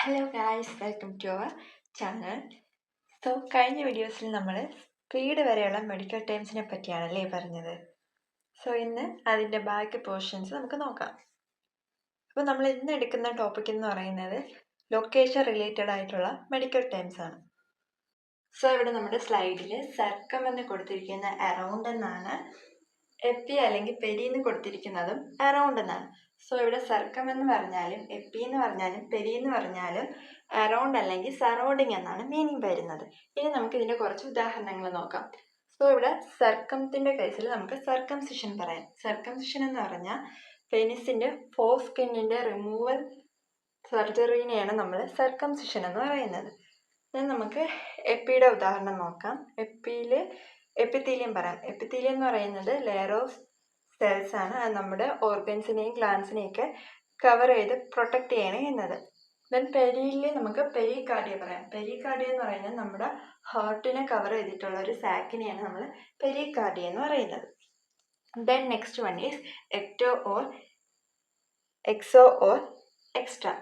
Hello guys, welcome to our channel. കഴിഞ്ഞ വീഡിയോസിൽ നമ്മൾ സ്പീഡ് വരെയുള്ള മെഡിക്കൽ ടേംസിനെ പറ്റിയാണല്ലേ പറഞ്ഞത്. ഇന്ന് അതിൻ്റെ ബാക്കി പോർഷൻസ് നമുക്ക് നോക്കാം. അപ്പോൾ നമ്മൾ ഇന്ന് എടുക്കുന്ന ടോപ്പിക് എന്ന് പറയുന്നത് ലൊക്കേഷൻ റിലേറ്റഡ് ആയിട്ടുള്ള മെഡിക്കൽ ടേംസ് ആണ്. ഇവിടെ നമ്മുടെ സ്ലൈഡിൽ സർക്കം എന്ന് കൊടുത്തിരിക്കുന്ന അറൗണ്ട് എന്നാണ്, എപ്പി അല്ലെങ്കിൽ പെരി എന്ന് കൊടുത്തിരിക്കുന്നതും അറൗണ്ട് എന്നാണ്. ഇവിടെ സർക്കം എന്ന് പറഞ്ഞാലും എപ്പി എന്ന് പറഞ്ഞാലും പെരി എന്ന് പറഞ്ഞാലും അറൗണ്ട് അല്ലെങ്കിൽ സറൗണ്ടിങ് എന്നാണ് മീനിങ് വരുന്നത്. ഇനി നമുക്ക് ഇതിൻ്റെ കുറച്ച് ഉദാഹരണങ്ങൾ നോക്കാം. ഇവിടെ സർക്കംത്തിൻ്റെ കേസിൽ നമുക്ക് സർക്കംസിഷൻ പറയാം. സർക്കംസിഷൻ എന്ന് പറഞ്ഞാൽ പെനിസിൻ്റെ ഫോർ സ്കിന്നിൻ്റെ റിമൂവൽ സർജറിനെയാണ് നമ്മൾ സർക്കംസിഷൻ എന്ന് പറയുന്നത്. നമുക്ക് എപ്പിയുടെ ഉദാഹരണം നോക്കാം. എപ്പിത്തീലിയം പറയാം. എപ്പിത്തീലിയം എന്ന് പറയുന്നത് ലെയർ ഓഫ് സെൽസ് ആണ്. അത് നമ്മുടെ ഓർഗൻസിനെയും ഗ്ലാൻസിനെയൊക്കെ കവർ ചെയ്ത് പ്രൊട്ടക്റ്റ് ചെയ്യണം ചെയ്യുന്നത്. പെരിയിൽ നമുക്ക് പെരികാർഡിയ പറയാം. പെരികാർഡിയ എന്ന് പറയുന്നത് നമ്മുടെ ഹാർട്ടിനെ കവർ ചെയ്തിട്ടുള്ള ഒരു സാക്കിനെയാണ് നമ്മൾ പെരികാർഡിയ എന്ന് പറയുന്നത്. Next one is ecto or exo or extra.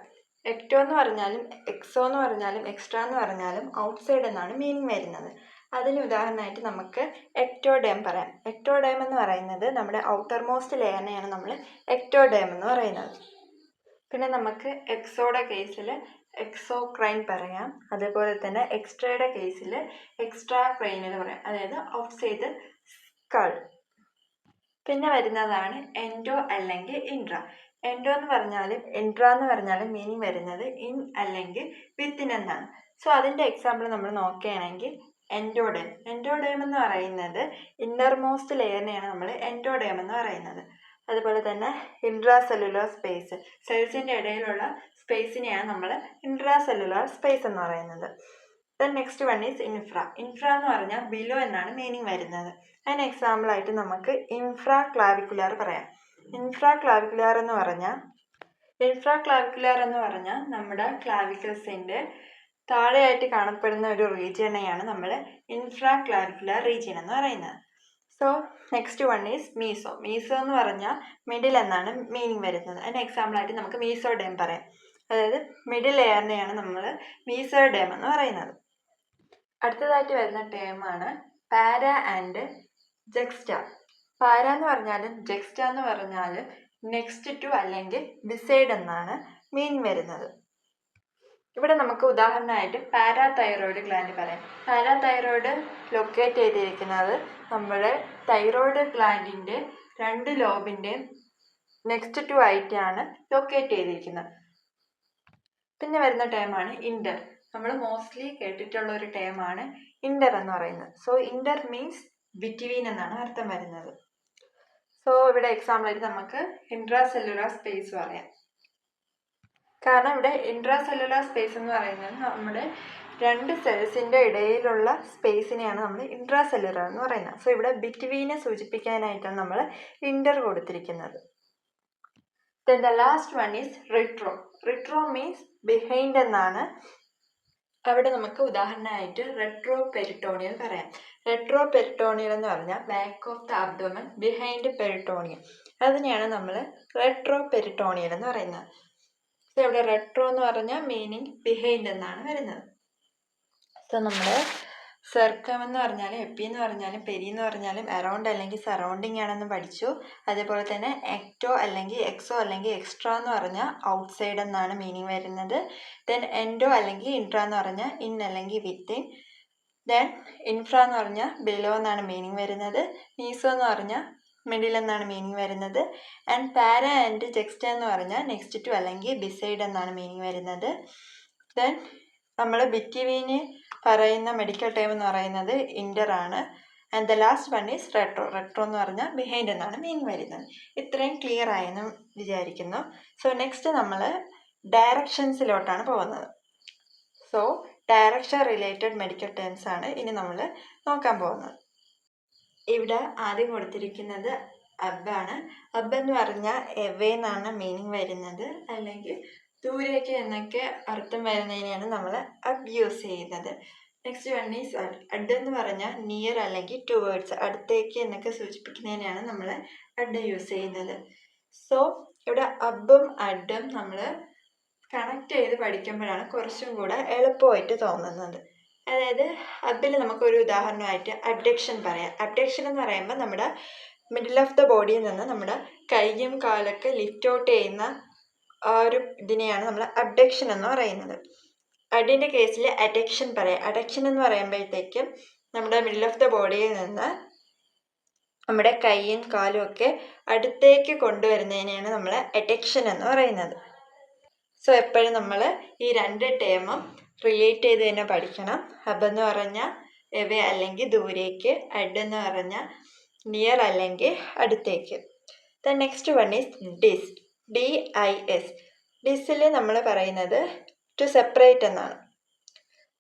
Ecto എന്ന് പറഞ്ഞാലും എക്സോ എന്ന് പറഞ്ഞാലും എക്സ്ട്രാ എന്ന് പറഞ്ഞാലും ഔട്ട്സൈഡ് എന്നാണ് മീനിങ് വരുന്നത്. അതിന് ഉദാഹരണമായിട്ട് നമുക്ക് എക്ടോഡേം പറയാം. എക്ടോഡേം എന്ന് പറയുന്നത് നമ്മുടെ ഔട്ടർ മോസ്റ്റ് ലെയറിനെയാണ് നമ്മൾ എക്ടോഡേം എന്ന് പറയുന്നത്. പിന്നെ നമുക്ക് എക്സോയുടെ കേസിൽ എക്സോക്രൈൻ പറയാം. അതേപോലെ തന്നെ എക്സ്ട്രയുടെ കേസിൽ എക്സ്ട്രാ ക്രൈൻ എന്ന് പറയാം, അതായത് ഔട്ട്സൈഡ് സ്കൾ. പിന്നെ വരുന്നതാണ് എൻഡോ അല്ലെങ്കിൽ ഇൻട്ര. എൻഡോ എന്ന് പറഞ്ഞാലും ഇൻട്ര എന്ന് പറഞ്ഞാലും മീനിങ് വരുന്നത് ഇൻ അല്ലെങ്കിൽ വിത്തിൻ എന്നാണ്. അതിൻ്റെ എക്സാമ്പിൾ നമ്മൾ നോക്കുകയാണെങ്കിൽ എൻഡോഡേം. എൻഡോഡേം എന്ന് പറയുന്നത് ഇന്നർമോസ്റ്റ് ലെയറിനെയാണ് നമ്മൾ എൻഡോഡേം എന്ന് പറയുന്നത്. അതുപോലെ തന്നെ ഇൻട്രാ സെല്ലുലാർ സ്പേസ്, സെൽസിൻ്റെ ഇടയിലുള്ള സ്പേസിനെയാണ് നമ്മൾ ഇൻട്രാ സെല്ലുലാർ സ്പേസ് എന്ന് പറയുന്നത്. Next one is infra. Infra എന്ന് പറഞ്ഞാൽ ബിലോ എന്നാണ് മീനിങ് വരുന്നത്. അതിന് എക്സാമ്പിളായിട്ട് നമുക്ക് ഇൻഫ്രാ ക്ലാവിക്കുലാർ പറയാം. ഇൻഫ്രാ ക്ലാവിക്കുലാർ എന്ന് പറഞ്ഞാൽ നമ്മുടെ ക്ലാവിക്കൽസിൻ്റെ താഴെയായിട്ട് കാണപ്പെടുന്ന ഒരു റീജിയനെയാണ് നമ്മൾ ഇൻഫ്രാ ക്ലാവിക്കുലാർ റീജിയൻ എന്ന് പറയുന്നത്. Next one is meso. Meso എന്ന് പറഞ്ഞാൽ മിഡിൽ എന്നാണ് മീനിങ് വരുന്നത്. അതിന് എക്സാമ്പിളായിട്ട് നമുക്ക് മീസോഡേം പറയാം. അതായത് മിഡിൽ ലെയറിനെയാണ് നമ്മൾ മീസോഡേം എന്ന് പറയുന്നത്. അടുത്തതായിട്ട് വരുന്ന ടേമാണ് പാര ആൻഡ് ജക്സ്റ്റ. പാര എന്ന് പറഞ്ഞാലും ജക്സ്റ്റ എന്ന് പറഞ്ഞാലും നെക്സ്റ്റ് ടു അല്ലെങ്കിൽ ബിസൈഡ് എന്നാണ് മീനിങ് വരുന്നത്. ഇവിടെ നമുക്ക് ഉദാഹരണമായിട്ട് പാരാതൈറോയിഡ് ഗ്ലാൻഡ് പറയാം. പാരാതൈറോയിഡ് ലൊക്കേറ്റ് ചെയ്തിരിക്കുന്നത് നമ്മുടെ തൈറോയിഡ് ഗ്ലാൻഡിൻ്റെ 2 ലോബിൻ്റെയും നെക്സ്റ്റ് ടു ആയിട്ടാണ് ലൊക്കേറ്റ് ചെയ്തിരിക്കുന്നത്. പിന്നെ വരുന്ന ടേമാണ് ഇൻഡർ. നമ്മൾ മോസ്റ്റ്ലി കേട്ടിട്ടുള്ള ഒരു ടേമാണ് ഇൻഡർ എന്ന് പറയുന്നത്. ഇൻഡർ മീൻസ് ബിറ്റ്വീൻ എന്നാണ് അർത്ഥം വരുന്നത്. ഇവിടെ എക്സാമ്പിളായിട്ട് നമുക്ക് ഇൻട്രാ സെല്ലുലാർ സ്പേസ് പറയാം. കാരണം ഇവിടെ ഇൻട്രാ സെല്ലുലാർ സ്പേസ് എന്ന് പറയുന്നത് നമ്മുടെ 2 സെൽസിൻ്റെ ഇടയിലുള്ള സ്പേസിനെയാണ് നമ്മൾ ഇൻട്രാ സെല്ലുലാർ എന്ന് പറയുന്നത്. ഇവിടെ ബിറ്റ്വീനെ സൂചിപ്പിക്കാനായിട്ടാണ് നമ്മൾ ഇൻഡർ കൊടുത്തിരിക്കുന്നത്. The last one is retro. Retro means behind എന്നാണ്. അവിടെ നമുക്ക് ഉദാഹരണമായിട്ട് റെട്രോ പെരിട്ടോണിയൽ പറയാം. റെട്രോ പെരിട്ടോണിയൽ എന്ന് പറഞ്ഞാൽ back of the abdomen behind peritoneum. അതിനെയാണ് നമ്മൾ റെട്രോ പെരിട്ടോണിയൽ എന്ന് പറയുന്നത്. ഇവിടെ റെട്രോ എന്ന് പറഞ്ഞാൽ മീനിങ് ബിഹൈൻഡ് എന്നാണ് വരുന്നത്. നമ്മൾ സർക്കം എന്ന് പറഞ്ഞാലും എപ്പി എന്ന് പറഞ്ഞാലും പെരി എന്ന് പറഞ്ഞാലും അറൗണ്ട് അല്ലെങ്കിൽ സറൗണ്ടിങ് ആണെന്ന് പഠിച്ചു. അതേപോലെ തന്നെ എക്ടോ അല്ലെങ്കിൽ എക്സോ അല്ലെങ്കിൽ എക്സ്ട്രാ എന്ന് പറഞ്ഞാൽ ഔട്ട്സൈഡ് എന്നാണ് മീനിങ് വരുന്നത്. എൻഡോ അല്ലെങ്കിൽ ഇൻട്രാ എന്ന് പറഞ്ഞാൽ ഇൻ അല്ലെങ്കിൽ വിത്തിൻ. ഇൻഫ്ര എന്ന് പറഞ്ഞാൽ ബിലോ എന്നാണ് മീനിങ് വരുന്നത്. മീസോ എന്ന് പറഞ്ഞാൽ മിഡിൽ എന്നാണ് മീനിങ് വരുന്നത്. പാര ആൻഡ് ജക്സ്റ്റ എന്ന് പറഞ്ഞാൽ നെക്സ്റ്റ് ടു അല്ലെങ്കിൽ ബിസൈഡ് എന്നാണ് മീനിങ് വരുന്നത്. നമ്മൾ ബിറ്റ്വീന് പറയുന്ന മെഡിക്കൽ ടേം എന്ന് പറയുന്നത് ഇൻഡർ ആണ്. The last one is retro. Retro എന്ന് പറഞ്ഞാൽ ബിഹൈൻഡ് എന്നാണ് മീനിങ് വരുന്നത്. ഇത്രയും ക്ലിയർ ആയെന്ന് വിചാരിക്കുന്നു. നെക്സ്റ്റ് നമ്മൾ ഡയറക്ഷൻസിലോട്ടാണ് പോകുന്നത്. ഡയറക്ഷൻ റിലേറ്റഡ് മെഡിക്കൽ ടേംസ് ആണ് ഇനി നമ്മൾ നോക്കാൻ പോകുന്നത്. ഇവിടെ ആദ്യം കൊടുത്തിരിക്കുന്നത് അബാണ്. അബ് എന്ന് പറഞ്ഞാൽ എവേ എന്നാണ് മീനിങ് വരുന്നത്, അല്ലെങ്കിൽ ദൂരേക്ക് എന്നൊക്കെ അർത്ഥം വരുന്നതിനെയാണ് നമ്മൾ അബ് യൂസ് ചെയ്യുന്നത്. നെക്സ്റ്റ് വൺ ഈസ് അഡ് എന്ന് പറഞ്ഞാൽ നിയർ അല്ലെങ്കിൽ ടുവേർഡ്സ്, അടുത്തേക്ക് എന്നൊക്കെ സൂചിപ്പിക്കുന്നതിനാണ് നമ്മൾ അഡ് യൂസ് ചെയ്യുന്നത്. ഇവിടെ അബും അഡും നമ്മൾ കണക്ട് ചെയ്ത് പഠിക്കുമ്പോഴാണ് കുറച്ചും കൂടെ എളുപ്പമായിട്ട് തോന്നുന്നത്. അതായത് അതിൽ നമുക്കൊരു ഉദാഹരണമായിട്ട് അബ്ഡക്ഷൻ പറയാം. അബ്ഡക്ഷൻ എന്ന് പറയുമ്പോൾ നമ്മുടെ മിഡിൽ ഓഫ് ദ ബോഡിയിൽ നിന്ന് നമ്മുടെ കൈയും കാലൊക്കെ ലിഫ്റ്റ് ഔട്ട് ചെയ്യുന്ന ആ ഒരു ഇതിനെയാണ് നമ്മൾ അബ്ഡക്ഷൻ എന്ന് പറയുന്നത്. അഡിൻ്റെ കേസിൽ അഡക്ഷൻ പറയാം. അഡക്ഷൻ എന്ന് പറയുമ്പോഴത്തേക്കും നമ്മുടെ മിഡിൽ ഓഫ് ദ ബോഡിയിൽ നിന്ന് നമ്മുടെ കൈയും കാലും ഒക്കെ അടുത്തേക്ക് കൊണ്ടുവരുന്നതിനെയാണ് നമ്മൾ അഡക്ഷൻ എന്ന് പറയുന്നത്. സോ എപ്പോഴും നമ്മൾ ഈ രണ്ട് ടേമും റിലേറ്റ് ചെയ്ത് തന്നെ പഠിക്കണം. ഹബ് എന്ന് പറഞ്ഞാൽ എവേ അല്ലെങ്കിൽ ദൂരേക്ക്, അഡ് എന്ന് പറഞ്ഞാൽ നിയർ അല്ലെങ്കിൽ അടുത്തേക്ക്. The next one is dis, DIS. ഡിസിൽ നമ്മൾ പറയുന്നത് ടു സെപ്പറേറ്റ് എന്നാണ്.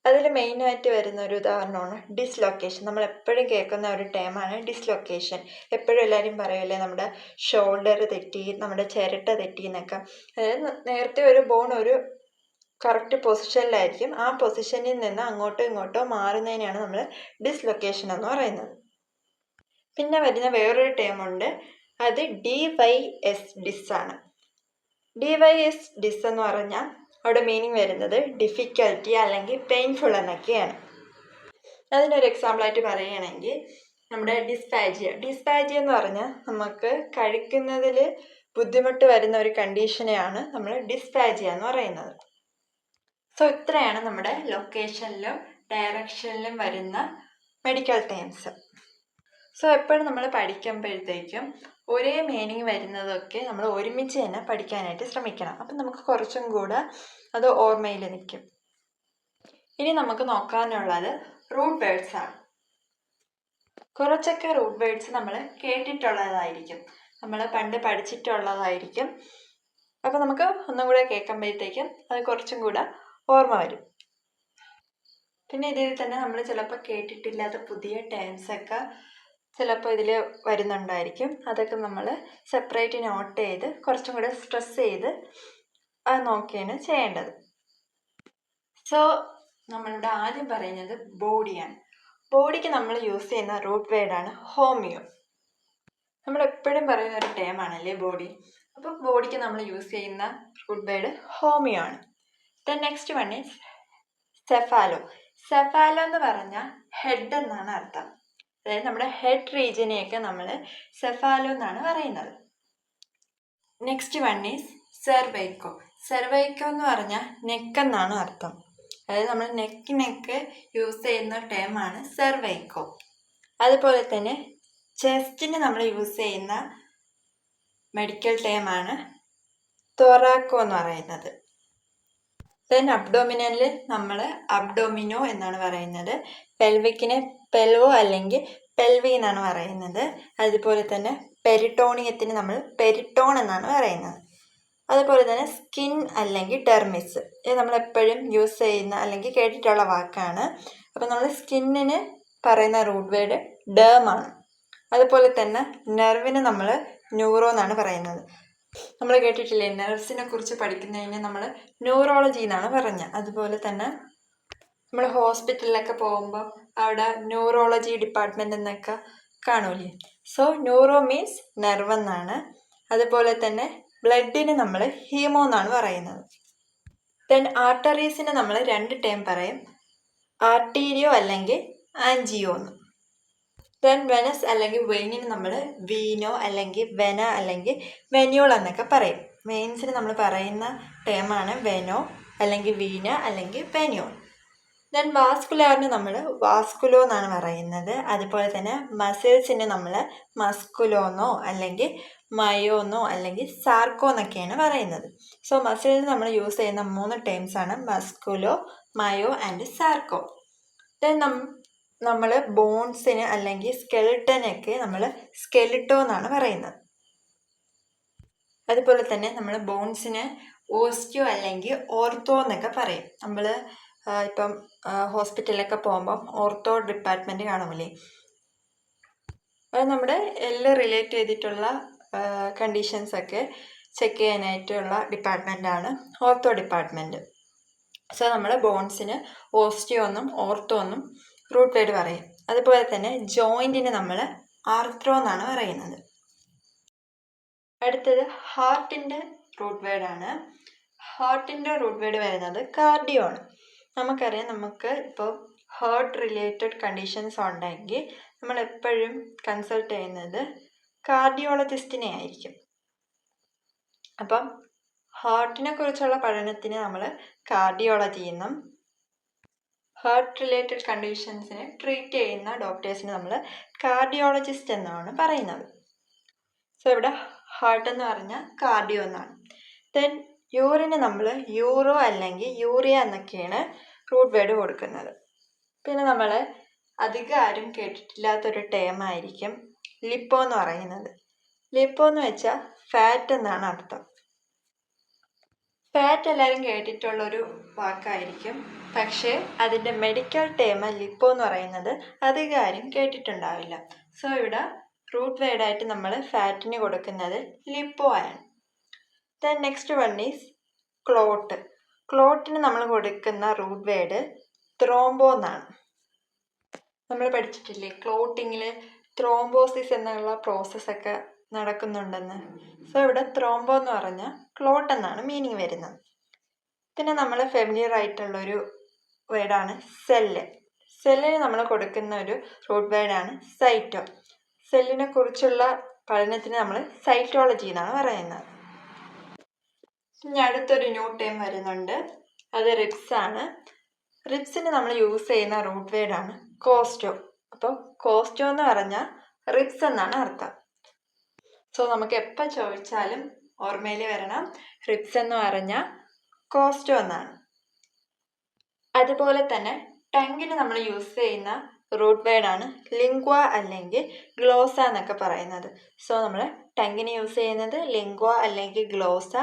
അതിൽ മെയിനായിട്ട് വരുന്ന ഒരു ഉദാഹരണമാണ് ഡിസ്ലൊക്കേഷൻ. നമ്മൾ എപ്പോഴും കേൾക്കുന്ന ഒരു ടേമാണ് ഡിസ്ലൊക്കേഷൻ. എപ്പോഴും എല്ലാവരും പറയുമല്ലേ നമ്മുടെ ഷോൾഡർ തെറ്റി, നമ്മുടെ ചിരട്ട തെറ്റി എന്നൊക്കെ. അതായത് നേരത്തെ ഒരു ബോൺ ഒരു കറക്റ്റ് പൊസിഷനിലായിരിക്കും, ആ പൊസിഷനിൽ നിന്ന് അങ്ങോട്ടോ ഇങ്ങോട്ടോ മാറുന്നതിനാണ് നമ്മൾ ഡിസ്ലൊക്കേഷൻ എന്ന് പറയുന്നത്. പിന്നെ വരുന്ന വേറൊരു ടേമുണ്ട്, അത് DYS ഡിസ്സാണ്. DYS ഡിസ് എന്ന് പറഞ്ഞാൽ അവിടെ മീനിങ് വരുന്നത് ഡിഫിക്കൽറ്റി അല്ലെങ്കിൽ പെയിൻഫുൾ എന്നൊക്കെയാണ്. അതിനൊരു എക്സാമ്പിളായിട്ട് പറയുകയാണെങ്കിൽ നമ്മുടെ ഡിസ്പാജിയ എന്ന് പറഞ്ഞാൽ നമുക്ക് കഴിക്കുന്നതിൽ ബുദ്ധിമുട്ട് വരുന്ന ഒരു കണ്ടീഷനെയാണ് നമ്മൾ ഡിസ്പാജിയ എന്ന് പറയുന്നത്. സോ ഇത്രയാണ് നമ്മുടെ ലൊക്കേഷനിലും ഡയറക്ഷനിലും വരുന്ന മെഡിക്കൽ ടേംസ്. സോ എപ്പോഴും നമ്മൾ പഠിക്കുമ്പോഴത്തേക്കും ഒരേ മീനിങ് വരുന്നതൊക്കെ നമ്മൾ ഒരുമിച്ച് തന്നെ പഠിക്കാനായിട്ട് ശ്രമിക്കണം. അപ്പം നമുക്ക് കുറച്ചും കൂടെ അത് ഓർമ്മയിൽ നിൽക്കും. ഇനി നമുക്ക് നോക്കാനുള്ളത് റൂട്ട് വേർഡ്സ് ആണ്. കുറച്ചൊക്കെ റൂട്ട് വേർഡ്സ് നമ്മൾ കേട്ടിട്ടുള്ളതായിരിക്കും, നമ്മൾ പണ്ട് പഠിച്ചിട്ടുള്ളതായിരിക്കും. അപ്പം നമുക്ക് ഒന്നും കൂടെ കേൾക്കുമ്പോഴത്തേക്കും അത് കുറച്ചും കൂടെ ഓർമ്മ വരും. പിന്നെ ഇതിൽ തന്നെ നമ്മൾ ചിലപ്പോൾ കേട്ടിട്ടില്ലാത്ത പുതിയ ടേംസൊക്കെ ചിലപ്പോൾ ഇതിൽ വരുന്നുണ്ടായിരിക്കും. അതൊക്കെ നമ്മൾ സെപ്പറേറ്റ് നോട്ട് ചെയ്ത് കുറച്ചും കൂടെ സ്ട്രെസ് ചെയ്ത് അത് നോക്കിയാണ് ചെയ്യേണ്ടത്. സോ നമ്മളുടെ ആദ്യം പറയുന്നത് ബോഡിയാണ്. ബോഡിക്ക് നമ്മൾ യൂസ് ചെയ്യുന്ന റൂട്ട് വേർഡാണ് ഹോമിയോ. നമ്മളെപ്പോഴും പറയുന്ന ഒരു ടേമാണല്ലേ ബോഡി. അപ്പോൾ ബോഡിക്ക് നമ്മൾ യൂസ് ചെയ്യുന്ന റൂട്ട് വേർഡ് ഹോമിയോ ആണ്. Then next one is cephalo. Cephalo എന്ന് പറഞ്ഞാൽ ഹെഡ് എന്നാണ് അർത്ഥം. അതായത് നമ്മുടെ ഹെഡ് റീജിയനെയൊക്കെ നമ്മൾ സെഫാലോ എന്നാണ് പറയുന്നത്. Next one is cervico. Cervico എന്ന് പറഞ്ഞാൽ നെക്ക് എന്നാണ് അർത്ഥം. അതായത് നമ്മൾ നെക്കിനൊക്കെ യൂസ് ചെയ്യുന്ന ടേമാണ് സെർവൈക്കോ. അതുപോലെ തന്നെ ചെസ്റ്റിന് നമ്മൾ യൂസ് ചെയ്യുന്ന മെഡിക്കൽ ടേമാണ് തൊറാക്കോ എന്ന് പറയുന്നത്. ദെൻ അബ്ഡോമിനലിൽ നമ്മൾ അബ്ഡോമിനോ എന്നാണ് പറയുന്നത്. പെൽവിക്കിനെ പെൽവോ അല്ലെങ്കിൽ പെൽവി എന്നാണ് പറയുന്നത്. അതുപോലെ തന്നെ പെരിട്ടോണിയത്തിന് നമ്മൾ പെരിട്ടോൺ എന്നാണ് പറയുന്നത്. അതുപോലെ തന്നെ സ്കിൻ അല്ലെങ്കിൽ ഡെർമിസ്, ഇത് നമ്മളെപ്പോഴും യൂസ് ചെയ്യുന്ന അല്ലെങ്കിൽ കേട്ടിട്ടുള്ള വാക്കാണ്. അപ്പോൾ നമ്മൾ സ്കിന്നിന് പറയുന്ന റൂട്ട് വേർഡ് ഡേമാണ്. അതുപോലെ തന്നെ നെർവിന് നമ്മൾ ന്യൂറോ എന്നാണ് പറയുന്നത്. നമ്മൾ കേട്ടിട്ടില്ലേ, നെർവ്സിനെ കുറിച്ച് പഠിക്കുന്നതിന് നമ്മൾ ന്യൂറോളജി എന്നാണ് പറഞ്ഞത്. അതുപോലെ തന്നെ നമ്മൾ ഹോസ്പിറ്റലിലൊക്കെ പോകുമ്പോൾ അവിടെ ന്യൂറോളജി ഡിപ്പാർട്ട്മെൻ്റ് എന്നൊക്കെ കാണൂലേ. സോ ന്യൂറോ മീൻസ് നെർവ് എന്നാണ്. അതുപോലെ തന്നെ ബ്ലഡിന് നമ്മൾ ഹീമോ എന്നാണ് പറയുന്നത്. ദെൻ ആർട്ടറീസിന് നമ്മൾ രണ്ട് ടേം പറയും, ആർട്ടീരിയോ അല്ലെങ്കിൽ ആൻജിയോ എന്ന്. ദെൻ വെനസ് അല്ലെങ്കിൽ വെയിനിന് നമ്മൾ വീനോ അല്ലെങ്കിൽ വെന അല്ലെങ്കിൽ വെന്യൂൾ എന്നൊക്കെ പറയും. വെയിൻസിന് നമ്മൾ പറയുന്ന ടേമാണ് വെനോ അല്ലെങ്കിൽ വീന അല്ലെങ്കിൽ വെന്യൂൾ. ദെൻ വാസ്കുലാറിന് നമ്മൾ വാസ്കുലോ എന്നാണ് പറയുന്നത്. അതുപോലെ തന്നെ മസിൽസിന് നമ്മൾ മസ്കുലോന്നോ അല്ലെങ്കിൽ മയോന്നോ അല്ലെങ്കിൽ സാർക്കോ എന്നൊക്കെയാണ് പറയുന്നത്. സോ മസിലിന് നമ്മൾ യൂസ് ചെയ്യുന്ന 3 ടേംസാണ് മസ്കുലോ, മയോ ആൻഡ് സാർക്കോ. ദെൻ നമ്മൾ ബോൺസിന് അല്ലെങ്കിൽ സ്കെലിട്ടനൊക്കെ നമ്മൾ സ്കെലിട്ടോ എന്നാണ് പറയുന്നത്. അതുപോലെ തന്നെ നമ്മൾ ബോൺസിന് ഓസ്റ്റിയോ അല്ലെങ്കിൽ ഓർത്തോ എന്നൊക്കെ പറയും. നമ്മൾ ഇപ്പം ഹോസ്പിറ്റലിലൊക്കെ പോകുമ്പം ഓർത്തോ ഡിപ്പാർട്ട്മെൻറ്റ് കാണുമല്ലേ, അത് നമ്മുടെ എല്ലാം റിലേറ്റ് ചെയ്തിട്ടുള്ള കണ്ടീഷൻസൊക്കെ ചെക്ക് ചെയ്യാനായിട്ടുള്ള ഡിപ്പാർട്ട്മെൻറ്റാണ് ഓർത്തോ ഡിപ്പാർട്ട്മെൻറ്റ്. സോ നമ്മൾ ബോൺസിന് ഓസ്റ്റിയോ എന്നും ഓർത്തോ എന്നും റൂട്ട് വേർഡ് പറയും. അതുപോലെ തന്നെ ജോയിൻറ്റിന് നമ്മൾ ആർത്രോ എന്നാണ് പറയുന്നത്. അടുത്തത് ഹാർട്ടിൻ്റെ റൂട്ട് വേർഡാണ് ഹാർട്ടിൻ്റെ റൂട്ട് വേർഡ് വരുന്നത് കാർഡിയോ ആണ്. നമുക്കറിയാം, നമുക്ക് ഇപ്പോൾ ഹാർട്ട് റിലേറ്റഡ് കണ്ടീഷൻസ് ഉണ്ടെങ്കിൽ നമ്മൾ എപ്പോഴും കൺസൾട്ട് ചെയ്യുന്നത് കാർഡിയോളജിസ്റ്റിനെ ആയിരിക്കും. അപ്പം ഹാർട്ടിനെ കുറിച്ചുള്ള പഠനത്തിന് നമ്മൾ കാർഡിയോളജി എന്നും ഹാർട്ട് റിലേറ്റഡ് കണ്ടീഷൻസിനെ ട്രീറ്റ് ചെയ്യുന്ന ഡോക്ടേഴ്സിന് നമ്മൾ കാർഡിയോളജിസ്റ്റ് എന്നാണ് പറയുന്നത്. സോ ഇവിടെ ഹാർട്ട് എന്ന് പറഞ്ഞാൽ കാർഡിയോ എന്നാണ്. ദെൻ യൂറിന് നമ്മൾ യൂറോ അല്ലെങ്കിൽ യൂറിയ എന്നൊക്കെയാണ് റൂട്ട് വേർഡ് കൊടുക്കുന്നത്. പിന്നെ നമ്മൾ അധികം ആരും കേട്ടിട്ടില്ലാത്തൊരു ടേം ആയിരിക്കും ലിപ്പോ എന്ന് പറയുന്നത്. ലിപ്പോ എന്ന് വെച്ചാൽ ഫാറ്റ് എന്നാണ് അർത്ഥം. ഫാറ്റ് എല്ലാവരും കേട്ടിട്ടുള്ളൊരു വാക്കായിരിക്കും, പക്ഷേ അതിൻ്റെ മെഡിക്കൽ ടേം ലിപ്പോ എന്ന് പറയുന്നത് അധികം ആരും കേട്ടിട്ടുണ്ടാവില്ല. സോ ഇവിടെ റൂട്ട് വേർഡായിട്ട് നമ്മൾ ഫാറ്റിന് കൊടുക്കുന്നത് ലിപ്പോ ആണ്. Then next one is clot. ക്ലോട്ടിന് നമ്മൾ കൊടുക്കുന്ന റൂട്ട് വേർഡ് ത്രോംബോ എന്നാണ്. നമ്മൾ പഠിച്ചിട്ടില്ലേ ക്ലോട്ടിങ്ങിൽ ത്രോംബോസിസ് എന്നുള്ള പ്രോസസ്സൊക്കെ നടക്കുന്നുണ്ടെന്ന്. സോ ഇവിടെ ത്രോംബോ എന്ന് പറഞ്ഞാൽ ക്ലോട്ട് എന്നാണ് മീനിങ് വരുന്നത്. പിന്നെ നമ്മൾ ഫെമിലിയർ ആയിട്ടുള്ളൊരു വേർഡാണ് സെല്ല്. സെല്ലിന് നമ്മൾ കൊടുക്കുന്ന ഒരു റൂട്ട് വേർഡാണ് സൈറ്റോ. സെല്ലിനെ കുറിച്ചുള്ള പഠനത്തിന് നമ്മൾ സൈറ്റോളജി എന്നാണ് പറയുന്നത്. ഇനി അടുത്തൊരു ന്യൂ ടേം വരുന്നുണ്ട്, അത് റിബ്സ് ആണ്. റിബ്സിന് നമ്മൾ യൂസ് ചെയ്യുന്ന റൂട്ട് വേർഡാണ് കോസ്റ്റോ. അപ്പോൾ കോസ്റ്റോ എന്ന് പറഞ്ഞാൽ റിബ്സ് എന്നാണ് അർത്ഥം. സോ നമുക്ക് എപ്പോൾ ചോദിച്ചാലും ഓർമ്മയിൽ വരണം റിബ്സ് എന്ന് പറഞ്ഞാൽ കോസ്റ്റോ എന്നാണ്. അതുപോലെ തന്നെ ടങ്ങിന് നമ്മൾ യൂസ് ചെയ്യുന്ന റൂട്ട് വേർഡാണ് ലിംഗ്വ അല്ലെങ്കിൽ ഗ്ലോസ എന്നൊക്കെ പറയുന്നത്. സോ നമ്മൾ ടങ്ങിന് യൂസ് ചെയ്യുന്നത് ലിംഗ്വ അല്ലെങ്കിൽ ഗ്ലോസ,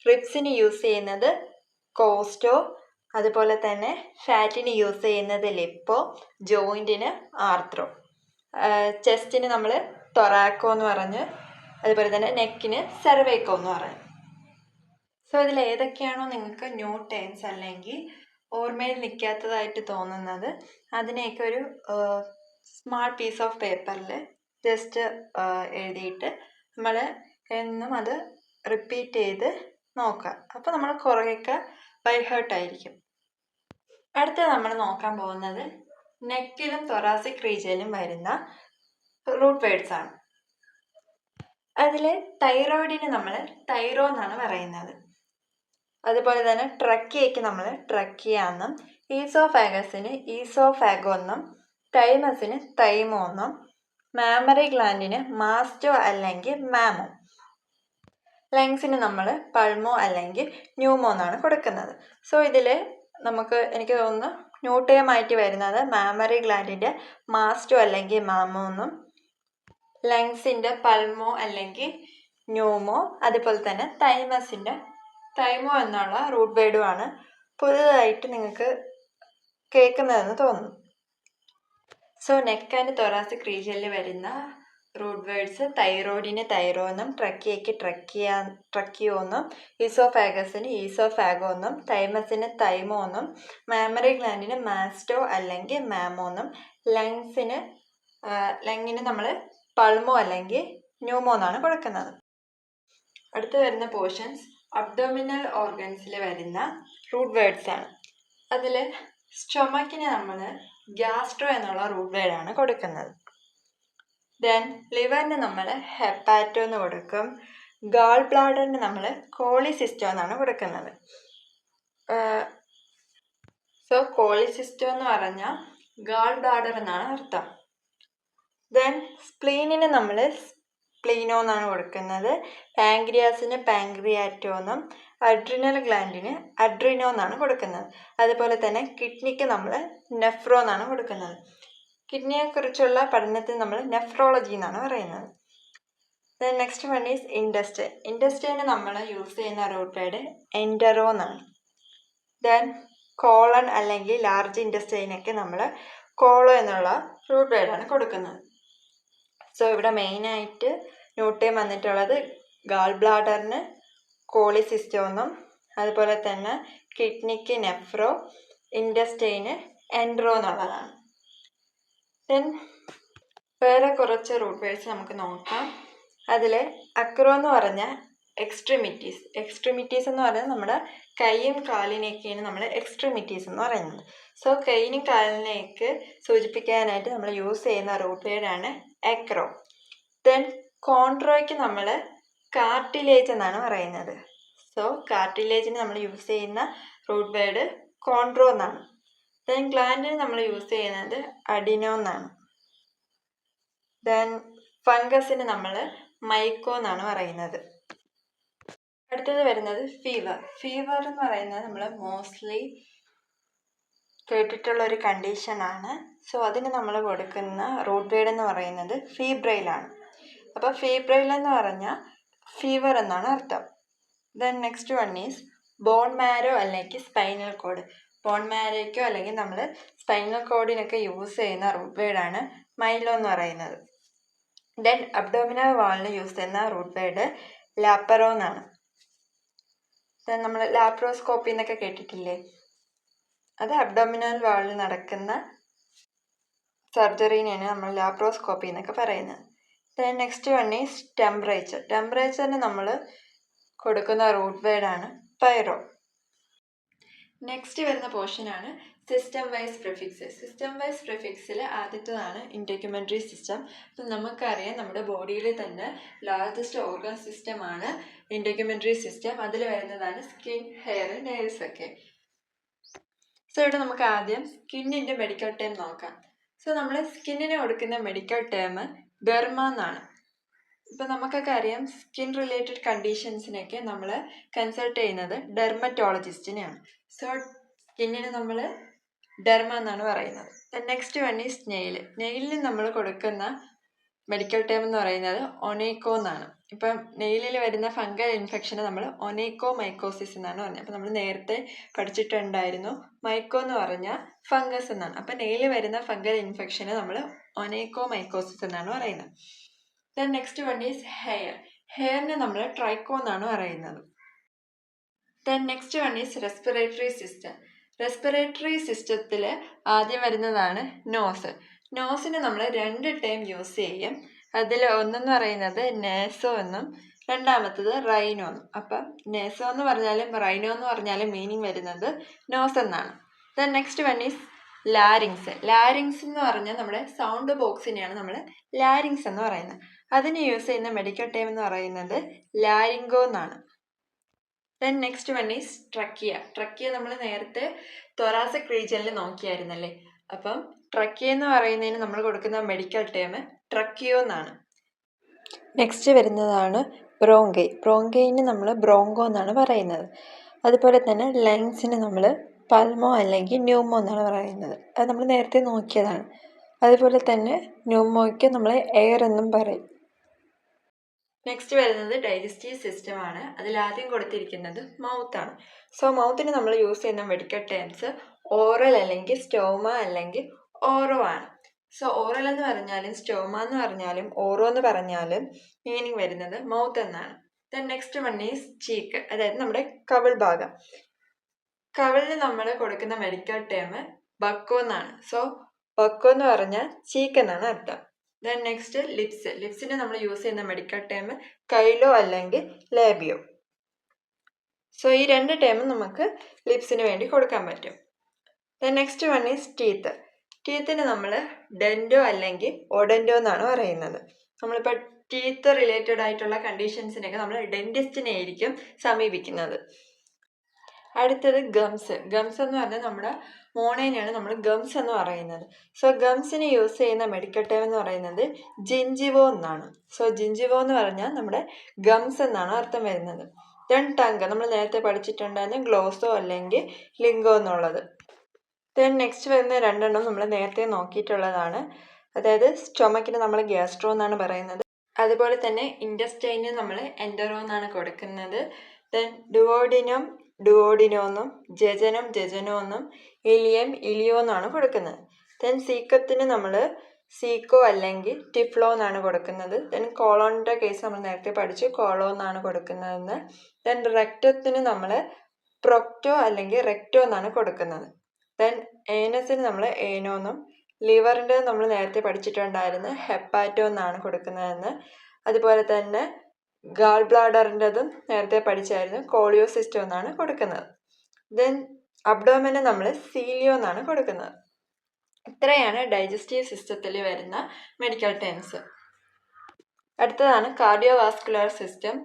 റിബ്സിന് യൂസ് ചെയ്യുന്നത് കോസ്റ്റോ, അതുപോലെ തന്നെ ഫാറ്റിന് യൂസ് ചെയ്യുന്നത് ലിപ്പോ, ജോയിൻറ്റിന് ആർത്രോ, ചെസ്റ്റിന് നമ്മൾ തൊറാക്കോ എന്ന് പറഞ്ഞ്, അതുപോലെ തന്നെ നെക്കിന് സെർവൈക്കോ എന്ന് പറയും. സോ ഇതിൽ ഏതൊക്കെയാണോ നിങ്ങൾക്ക് ന്യൂ ടേംസ് അല്ലെങ്കിൽ ഓർമ്മയിൽ നിൽക്കാത്തതായിട്ട് തോന്നുന്നത് അതിനെയൊക്കെ ഒരു സ്മാൾ പീസ് ഓഫ് പേപ്പറിൽ ജസ്റ്റ് എഴുതിയിട്ട് നമ്മൾ എന്നും അത് റിപ്പീറ്റ് ചെയ്ത് നോക്കുക. അപ്പോൾ നമ്മൾ കുറേയൊക്കെ ബൈ ഹേർട്ടായിരിക്കും. അടുത്തത് നമ്മൾ നോക്കാൻ പോകുന്നത് നെക്കിലും തൊറാസിക് റീജിയനിലും വരുന്ന റൂട്ട് വേർഡ്സ് ആണ്. അതിൽ തൈറോയിഡിന് നമ്മൾ തൈറോ എന്നാണ് പറയുന്നത്. അതുപോലെ തന്നെ ട്രക്കിയയ്ക്ക് നമ്മൾ ട്രക്കിയ എന്നും, ഈസോഫാഗസിന് ഈസോഫാഗോ എന്നും, തൈമസിന് തൈമോ എന്നും, മാമറി ഗ്ലാൻഡിന് മാസ്റ്റോ അല്ലെങ്കിൽ മാമോ, ലങ്സിന് നമ്മൾ പൾമോ അല്ലെങ്കിൽ ന്യൂമോ എന്നാണ് കൊടുക്കുന്നത്. സോ ഇതിൽ എനിക്ക് തോന്നുന്നു ന്യൂ ടേം ആയിട്ട് വരുന്നത് മാമറി ഗ്ലാൻഡിൻ്റെ മാസ്റ്റോ അല്ലെങ്കിൽ മാമോ എന്നും, ലങ്സിൻ്റെ പൾമോ അല്ലെങ്കിൽ ന്യൂമോ, അതുപോലെ തന്നെ തൈമസിൻ്റെ തൈമോ എന്നുള്ള റൂട്ട് വേർഡുമാണ് പുതുതായിട്ട് നിങ്ങൾക്ക് കേൾക്കുന്നതെന്ന് തോന്നുന്നു. സോ നെക്ക് ആൻഡ് തൊറാസിക് റീജിയനിൽ വരുന്ന റൂട്ട് വേർഡ്സ് തൈറോയിഡിന് തൈറോ എന്നും, ട്രക്കിയയ്ക്ക് ട്രക്കിയോ എന്നും, ഈസോഫാഗസിന് ഈസോഫാഗോ എന്നും, തൈമസിന് തൈമോ എന്നും, മാമറി ഗ്ലാൻഡിന് മാസ്റ്റോ അല്ലെങ്കിൽ മാമോ എന്നും, ലങ്ങിന് നമ്മൾ പൾമോ അല്ലെങ്കിൽ ന്യൂമോ എന്നാണ് കൊടുക്കുന്നത്. അടുത്ത് വരുന്ന പോർഷൻസ് അബ്ഡോമിനൽ ഓർഗൻസിൽ വരുന്ന റൂട്ട് വേർഡ്സ് ആണ്. അതിൽ സ്റ്റൊമക്കിന് നമ്മൾ ഗ്യാസ്ട്രോ എന്നുള്ള റൂട്ട് വേർഡാണ് കൊടുക്കുന്നത്. ദെൻ ലിവറിന് നമ്മൾ ഹെപ്പാറ്റോ എന്ന് കൊടുക്കും. ഗാൾ ബ്ലാഡറിന് നമ്മൾ കോളിസിസ്റ്റോ എന്നാണ് കൊടുക്കുന്നത്. സോ കോളിസിസ്റ്റോ എന്ന് പറഞ്ഞാൽ ഗാൾ ബ്ലാഡർ എന്നാണ് അർത്ഥം. ദെൻ സ്പ്ലീനിന് നമ്മൾ സ്പ്ലീനോ എന്നാണ് കൊടുക്കുന്നത്. പാങ്ക്രിയാസിന് പാങ്ക്രിയാറ്റോ എന്നും, അഡ്രിനൽ ഗ്ലാൻഡിന് അഡ്രിനോ എന്നാണ് കൊടുക്കുന്നത്. അതുപോലെ തന്നെ കിഡ്നിക്ക് നമ്മൾ നെഫ്രോ എന്നാണ് കൊടുക്കുന്നത്. കിഡ്നിയെക്കുറിച്ചുള്ള പഠനത്തിന് നമ്മൾ നെഫ്രോളജി എന്നാണ് പറയുന്നത്. Then next one is intestine. ഇൻഡസ്റ്റൈന് നമ്മൾ യൂസ് ചെയ്യുന്ന റൂട്ട് വേർഡ് എൻഡറോ എന്നാണ്. ദെൻ കോളൺ അല്ലെങ്കിൽ ലാർജ് ഇൻഡസ്റ്റൈനൊക്കെ നമ്മൾ കോളോ എന്നുള്ള റൂട്ട് വേർഡാണ് കൊടുക്കുന്നത്. സോ ഇവിടെ മെയിനായിട്ട് ന്യൂ ടേം വന്നിട്ടുള്ളത് ഗാൾ ബ്ലാഡറിന് കോളിസിസ്റ്റോ എന്നും, അതുപോലെ തന്നെ കിഡ്നിക്ക് നെഫ്രോ, ഇൻഡസ്റ്റൈന് എൻഡ്രോ എന്നുള്ളതാണ്. ദെൻ വേറെ കുറച്ച് റൂട്ട് വേർഡ്സ് നമുക്ക് നോക്കാം. അതിൽ അക്രോ എന്ന് പറഞ്ഞാൽ എക്സ്ട്രിമിറ്റീസ് എന്ന് പറഞ്ഞാൽ നമ്മുടെ കൈയും കാലിനെയൊക്കെയാണ് നമ്മൾ എക്സ്ട്രിമിറ്റീസ് എന്ന് പറയുന്നത്. സോ കൈയിനും കാലിനെയൊക്കെ സൂചിപ്പിക്കാനായിട്ട് നമ്മൾ യൂസ് ചെയ്യുന്ന റൂട്ട് വേർഡാണ് എക്രോ. ദെൻ കോൺട്രോയ്ക്ക് നമ്മൾ കാർട്ടിലേജ് എന്നാണ് പറയുന്നത്. സോ കാർട്ടിലേജിന് നമ്മൾ യൂസ് ചെയ്യുന്ന റൂട്ട് വേർഡ് കോൺട്രോ എന്നാണ്. ദെൻ ഗ്ലാൻഡിന് നമ്മൾ യൂസ് ചെയ്യുന്നത് അഡിനോ എന്നാണ്. ദെൻ ഫംഗസിന് നമ്മൾ മൈക്കോ എന്നാണ് പറയുന്നത്. അടുത്തത് വരുന്നത് ഫീവർ. ഫീവർ എന്ന് പറയുന്നത് നമ്മൾ മോസ്റ്റ്ലി കേട്ടിട്ടുള്ള ഒരു കണ്ടീഷനാണ്. സോ അതിന് നമ്മൾ കൊടുക്കുന്ന റൂട്ട് വേർഡ് എന്ന് പറയുന്നത് ഫീബ്രൈലാണ്. അപ്പോൾ ഫീബ്രൈൽ എന്ന് പറഞ്ഞാൽ ഫീവർ എന്നാണ് അർത്ഥം. Then next one is bone marrow അല്ലെങ്കിൽ സ്പൈനൽ കോഡ്. ബോൺ മാരോയ്ക്കോ അല്ലെങ്കിൽ നമ്മൾ സ്പൈനൽ കോഡിനൊക്കെ യൂസ് ചെയ്യുന്ന റൂട്ട് വേർഡാണ് മൈലോ എന്ന് പറയുന്നത്. ദെൻ അബ്ഡോമിനൽ വാളിന് യൂസ് ചെയ്യുന്ന റൂട്ട് വേർഡ് ലാപ്പറോ എന്നാണ്. ദെൻ നമ്മൾ ലാപ്രോസ്കോപ്പി എന്നൊക്കെ കേട്ടിട്ടില്ലേ, അത് അബ്ഡോമിനൽ വാളിൽ നടക്കുന്ന സർജറിനെയാണ് നമ്മൾ ലാപ്രോസ്കോപ്പി എന്നൊക്കെ പറയുന്നത്. Then next one is temperature. ടെമ്പറേച്ചറിന് നമ്മൾ കൊടുക്കുന്ന റൂട്ട് വേർഡാണ് പൈറോ. നെക്സ്റ്റ് വരുന്ന പോർഷനാണ് system wise prefix. System wise പ്രിഫിക്സിൽ ആദ്യത്തേതാണ് ഇൻറ്റഗ്യുമെൻ്ററി സിസ്റ്റം. അപ്പം നമുക്കറിയാം നമ്മുടെ ബോഡിയിൽ തന്നെ ലാർജസ്റ്റ് ഓർഗൻ സിസ്റ്റമാണ് ഇൻറ്റഗ്യുമെൻ്ററി സിസ്റ്റം. അതിൽ വരുന്നതാണ് സ്കിൻ, ഹെയർ, നെയിൽസ് ഒക്കെ. സോ ഇവിടെ നമുക്ക് ആദ്യം സ്കിന്നിൻ്റെ മെഡിക്കൽ ടേം നോക്കാം. സോ നമ്മൾ സ്കിന്നിന് കൊടുക്കുന്ന മെഡിക്കൽ ടേം ഡെർമ എന്നാണ്. ഇപ്പം നമുക്കൊക്കെ അറിയാം സ്കിൻ റിലേറ്റഡ് കണ്ടീഷൻസിനൊക്കെ നമ്മൾ കൺസൾട്ട് ചെയ്യുന്നത് ഡെർമറ്റോളജിസ്റ്റിനെയാണ്. സോ സ്കിന്നിന് നമ്മൾ ഡെർമ എന്നാണ് പറയുന്നത്. Next one is nail. നെയിലിന് നമ്മൾ കൊടുക്കുന്ന മെഡിക്കൽ ടേം എന്ന് പറയുന്നത് ഒനേക്കോ എന്നാണ്. ഇപ്പം നെയിലിൽ വരുന്ന ഫംഗൽ ഇൻഫെക്ഷന് നമ്മൾ ഒനേക്കോ മൈക്കോസിസ് എന്നാണ് പറഞ്ഞത്. അപ്പം നമ്മൾ നേരത്തെ പഠിച്ചിട്ടുണ്ടായിരുന്നു മൈക്കോ എന്ന് പറഞ്ഞാൽ ഫംഗസ് എന്നാണ്. അപ്പം നെയിലിൽ വരുന്ന ഫംഗൽ ഇൻഫെക്ഷന് നമ്മൾ ഒനേക്കോ മൈക്കോസിസ് എന്നാണ് പറയുന്നത്. Then next one is hair. ഹെയറിനെ നമ്മൾ ട്രൈക്കോ എന്നാണ് പറയുന്നത്. Then next one is respiratory system. Respiratory സിസ്റ്റത്തിൽ ആദ്യം വരുന്നതാണ് നോസ്. നോസിന് നമ്മൾ 2 ടേം യൂസ് ചെയ്യും. അതിൽ ഒന്നെന്ന് പറയുന്നത് നേസോ എന്നും രണ്ടാമത്തത് റൈനോ എന്നും. അപ്പം നേസോ എന്ന് പറഞ്ഞാലും റൈനോ എന്ന് പറഞ്ഞാലും മീനിങ് വരുന്നത് നോസ് എന്നാണ്. Then next one is larynx. Larynx എന്ന് പറഞ്ഞാൽ നമ്മുടെ സൗണ്ട് ബോക്സിനെയാണ് നമ്മൾ ലാരിങ്സ് എന്ന് പറയുന്നത്. അതിന് യൂസ് ചെയ്യുന്ന മെഡിക്കൽ ടേം എന്ന് പറയുന്നത് ലാരിങ്കോ എന്നാണ്. Then next one is trachea. Trachea നമ്മൾ നേരത്തെ തൊറാസിക് റീജിയനിൽ നോക്കിയായിരുന്നല്ലേ. അപ്പം ട്രക്കിയ എന്ന് പറയുന്നതിന് നമ്മൾ കൊടുക്കുന്ന മെഡിക്കൽ ടേം ട്രക്കിയോ എന്നാണ്. നെക്സ്റ്റ് വരുന്നതാണ് ബ്രോങ്കൈ. ബ്രോങ്കൈന് നമ്മൾ ബ്രോങ്കോ എന്നാണ് പറയുന്നത്. അതുപോലെ തന്നെ ലങ്സിന് നമ്മൾ പൾമോ അല്ലെങ്കിൽ ന്യൂമോ എന്നാണ് പറയുന്നത്. അത് നമ്മൾ നേരത്തെ നോക്കിയതാണ്. അതുപോലെ തന്നെ ന്യൂമോയ്ക്ക് നമ്മൾ എയർ എന്നും പറയും. നെക്സ്റ്റ് വരുന്നത് ഡൈജസ്റ്റീവ് സിസ്റ്റമാണ്. അതിലാദ്യം കൊടുത്തിരിക്കുന്നത് മൗത്താണ്. സോ മൗത്തിന് നമ്മൾ യൂസ് ചെയ്യുന്ന മെഡിക്കൽ ടേംസ് ഓറൽ അല്ലെങ്കിൽ സ്റ്റോമ അല്ലെങ്കിൽ ഓറോ ആണ്. സോ ഓറൽ എന്ന് പറഞ്ഞാലും സ്റ്റോമ എന്ന് പറഞ്ഞാലും ഓറോ എന്ന് പറഞ്ഞാലും മീനിങ് വരുന്നത് മൗത്ത് എന്നാണ്. Then next one is cheek, അതായത് നമ്മുടെ കവിൾ ഭാഗം. കവിളിന് നമ്മൾ കൊടുക്കുന്ന മെഡിക്കൽ ടേം ബക്കോ എന്നാണ്. സോ ബക്കോ എന്ന് പറഞ്ഞാൽ ചീക്ക് എന്നാണ് അർത്ഥം. Then next lips. ലിപ്സിന് നമ്മൾ യൂസ് ചെയ്യുന്ന മെഡിക്കൽ ടേം കൈലോ അല്ലെങ്കിൽ ലേബിയോ. സോ ഈ 2 ടേമും നമുക്ക് ലിപ്സിന് വേണ്ടി കൊടുക്കാൻ പറ്റും. Then next one is teeth. ടീത്തിന് നമ്മൾ ഡെൻറ്റോ അല്ലെങ്കിൽ ഒഡൻറ്റോ എന്നാണ് പറയുന്നത്. നമ്മളിപ്പോൾ ടീത്ത് റിലേറ്റഡ് ആയിട്ടുള്ള കണ്ടീഷൻസിനൊക്കെ നമ്മൾ ഡെൻറ്റിസ്റ്റിനെ ആയിരിക്കും സമീപിക്കുന്നത്. അടുത്തത് ഗംസ്. ഗംസ് എന്ന് പറഞ്ഞാൽ നമ്മുടെ മോണേനെയാണ് നമ്മൾ ഗംസ് എന്ന് പറയുന്നത്. സോ ഗംസിന് യൂസ് ചെയ്യുന്ന മെഡിക്കൽ ടേം എന്ന് പറയുന്നത് ജിഞ്ചിവോ എന്നാണ്. സോ ജിഞ്ചിവോ എന്ന് പറഞ്ഞാൽ നമ്മുടെ ഗംസ് എന്നാണ് അർത്ഥം വരുന്നത്. ദെൻ ടങ്ക്, നമ്മൾ നേരത്തെ പഠിച്ചിട്ടുണ്ടായിരുന്നു ഗ്ലോസോ അല്ലെങ്കിൽ ലിംഗോ എന്നുള്ളത്. ദെൻ നെക്സ്റ്റ് വരുന്ന 2 നമ്മൾ നേരത്തെ നോക്കിയിട്ടുള്ളതാണ്. അതായത് സ്റ്റൊമക്കിന് നമ്മൾ ഗ്യാസ്ട്രോ എന്നാണ് പറയുന്നത്. അതുപോലെ തന്നെ ഇൻറ്റസ്റ്റൈന് നമ്മൾ എൻറ്ററോ എന്നാണ് കൊടുക്കുന്നത്. ദെൻ ഡുവോഡിനം ഡുവോഡിനോ എന്നും ജജനം ജജനോ എന്നും ഇലിയം ഇലിയോ എന്നാണ് കൊടുക്കുന്നത്. ദെൻ സീക്കത്തിന് നമ്മൾ സീക്കോ അല്ലെങ്കിൽ ടിഫ്ലോ എന്നാണ് കൊടുക്കുന്നത്. ദെൻ കോളോണിൻ്റെ കേസ് നമ്മൾ നേരത്തെ പഠിച്ചു, കോളോ എന്നാണ് കൊടുക്കുന്നതെന്ന്. ദെൻ റെക്റ്റത്തിന് നമ്മൾ പ്രൊക്റ്റോ അല്ലെങ്കിൽ റെക്റ്റോ എന്നാണ് കൊടുക്കുന്നത്. ദെൻ ഏനസിന് നമ്മൾ ഏനോ എന്നും ലിവറിൻ്റെ നമ്മൾ നേരത്തെ പഠിച്ചിട്ടുണ്ടായിരുന്നു ഹെപ്പാറ്റോ എന്നാണ് കൊടുക്കുന്നതെന്ന്. അതുപോലെ തന്നെ ഗാൾ ബ്ലാഡറിൻ്റെതും നേരത്തെ പഠിച്ചായിരുന്നു കോളിയോസിസ്റ്റോ എന്നാണ് കൊടുക്കുന്നത്. ദെൻ അബ്ഡോമന് നമ്മൾ സീലിയോ എന്നാണ് കൊടുക്കുന്നത്. ഇത്രയാണ് ഡൈജസ്റ്റീവ് സിസ്റ്റത്തിൽ വരുന്ന മെഡിക്കൽ ടേംസ്. അടുത്തതാണ് കാർഡിയോവാസ്കുലർ സിസ്റ്റം.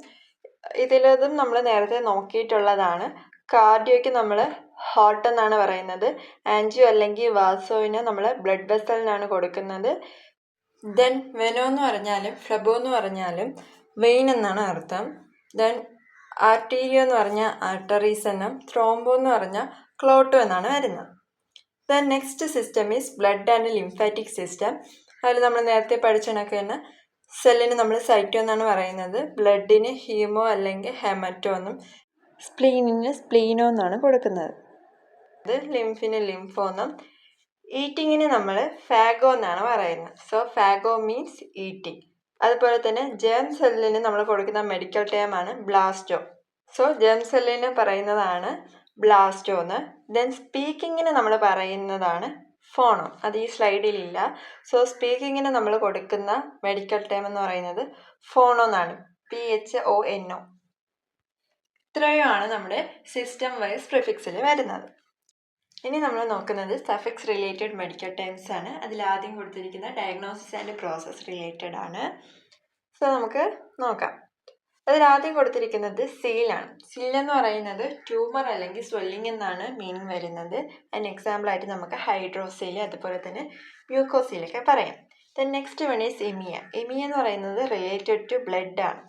ഇതിലതും നമ്മൾ നേരത്തെ നോക്കിയിട്ടുള്ളതാണ്. കാർഡിയോയ്ക്ക് നമ്മൾ ഹാർട്ട് എന്നാണ് പറയുന്നത്. ആൻജിയോ അല്ലെങ്കിൽ വാസോവിന് നമ്മൾ ബ്ലഡ് വെസലിനാണ് കൊടുക്കുന്നത്. ദെൻ വെനോ എന്ന് പറഞ്ഞാലും ഫ്ലബോ എന്ന് പറഞ്ഞാലും വെയിൻ എന്നാണ് അർത്ഥം. ദെൻ ആർട്ടീരിയോ എന്ന് പറഞ്ഞാൽ ആർട്ടറീസ് എന്നും ത്രോംബോ എന്ന് പറഞ്ഞാൽ ക്ലോട്ടോ എന്നാണ് വരുന്നത്. Then next system is blood and lymphatic system. അതിൽ നമ്മൾ നേരത്തെ പഠിച്ച കണക്ക് തന്നെ സെല്ലിന് നമ്മൾ സൈറ്റോ എന്നാണ് പറയുന്നത്, ബ്ലഡിന് ഹീമോ അല്ലെങ്കിൽ ഹെമറ്റോ എന്നും സ്പ്ലീനിന് സ്പ്ലീനോ എന്നാണ് കൊടുക്കുന്നത്. അത് ലിംഫിന് ലിംഫോ എന്നും. ഈറ്റിങ്ങിന് നമ്മൾ ഫാഗോ എന്നാണ് പറയുന്നത്. So Fargo means eating. അതുപോലെ തന്നെ ജേം സെല്ലിന് നമ്മൾ കൊടുക്കുന്ന മെഡിക്കൽ ടേമാണ് ബ്ലാസ്റ്റോ. സോ ജേം സെല്ലിന് പറയുന്നതാണ് ബ്ലാസ്റ്റോ എന്ന്. ദെൻ സ്പീക്കിങ്ങിന് നമ്മൾ പറയുന്നതാണ് ഫോണോ. അത് ഈ സ്ലൈഡിലില്ല. സോ സ്പീക്കിങ്ങിന് നമ്മൾ കൊടുക്കുന്ന മെഡിക്കൽ ടേം എന്ന് പറയുന്നത് ഫോണോ എന്നാണ്, PHONO. ഇത്രയുമാണ് നമ്മുടെ സിസ്റ്റം വൈസ് പ്രിഫിക്സിൽ വരുന്നത്. ഇനി നമ്മൾ നോക്കുന്നത് സഫിക്സ് റിലേറ്റഡ് മെഡിക്കൽ ടേംസ് ആണ്. അതിലാദ്യം കൊടുത്തിരിക്കുന്ന ഡയഗ്നോസിസ് ആൻഡ് പ്രോസസ് റിലേറ്റഡ് ആണ്. സോ നമുക്ക് നോക്കാം. അതിലാദ്യം കൊടുത്തിരിക്കുന്നത് സീലാണ്. സീൽ എന്ന് പറയുന്നത് ട്യൂമർ അല്ലെങ്കിൽ സ്വെല്ലിംഗ് എന്നാണ് മീനിങ് വരുന്നത്. അതിന് എക്സാമ്പിളായിട്ട് നമുക്ക് ഹൈഡ്രോസീൽ അതുപോലെ തന്നെ മ്യൂക്കോസീലൊക്കെ പറയാം. Then next one is എമിയ. എമിയ എന്ന് പറയുന്നത് റിലേറ്റഡ് ടു ബ്ലഡ് ആണ്.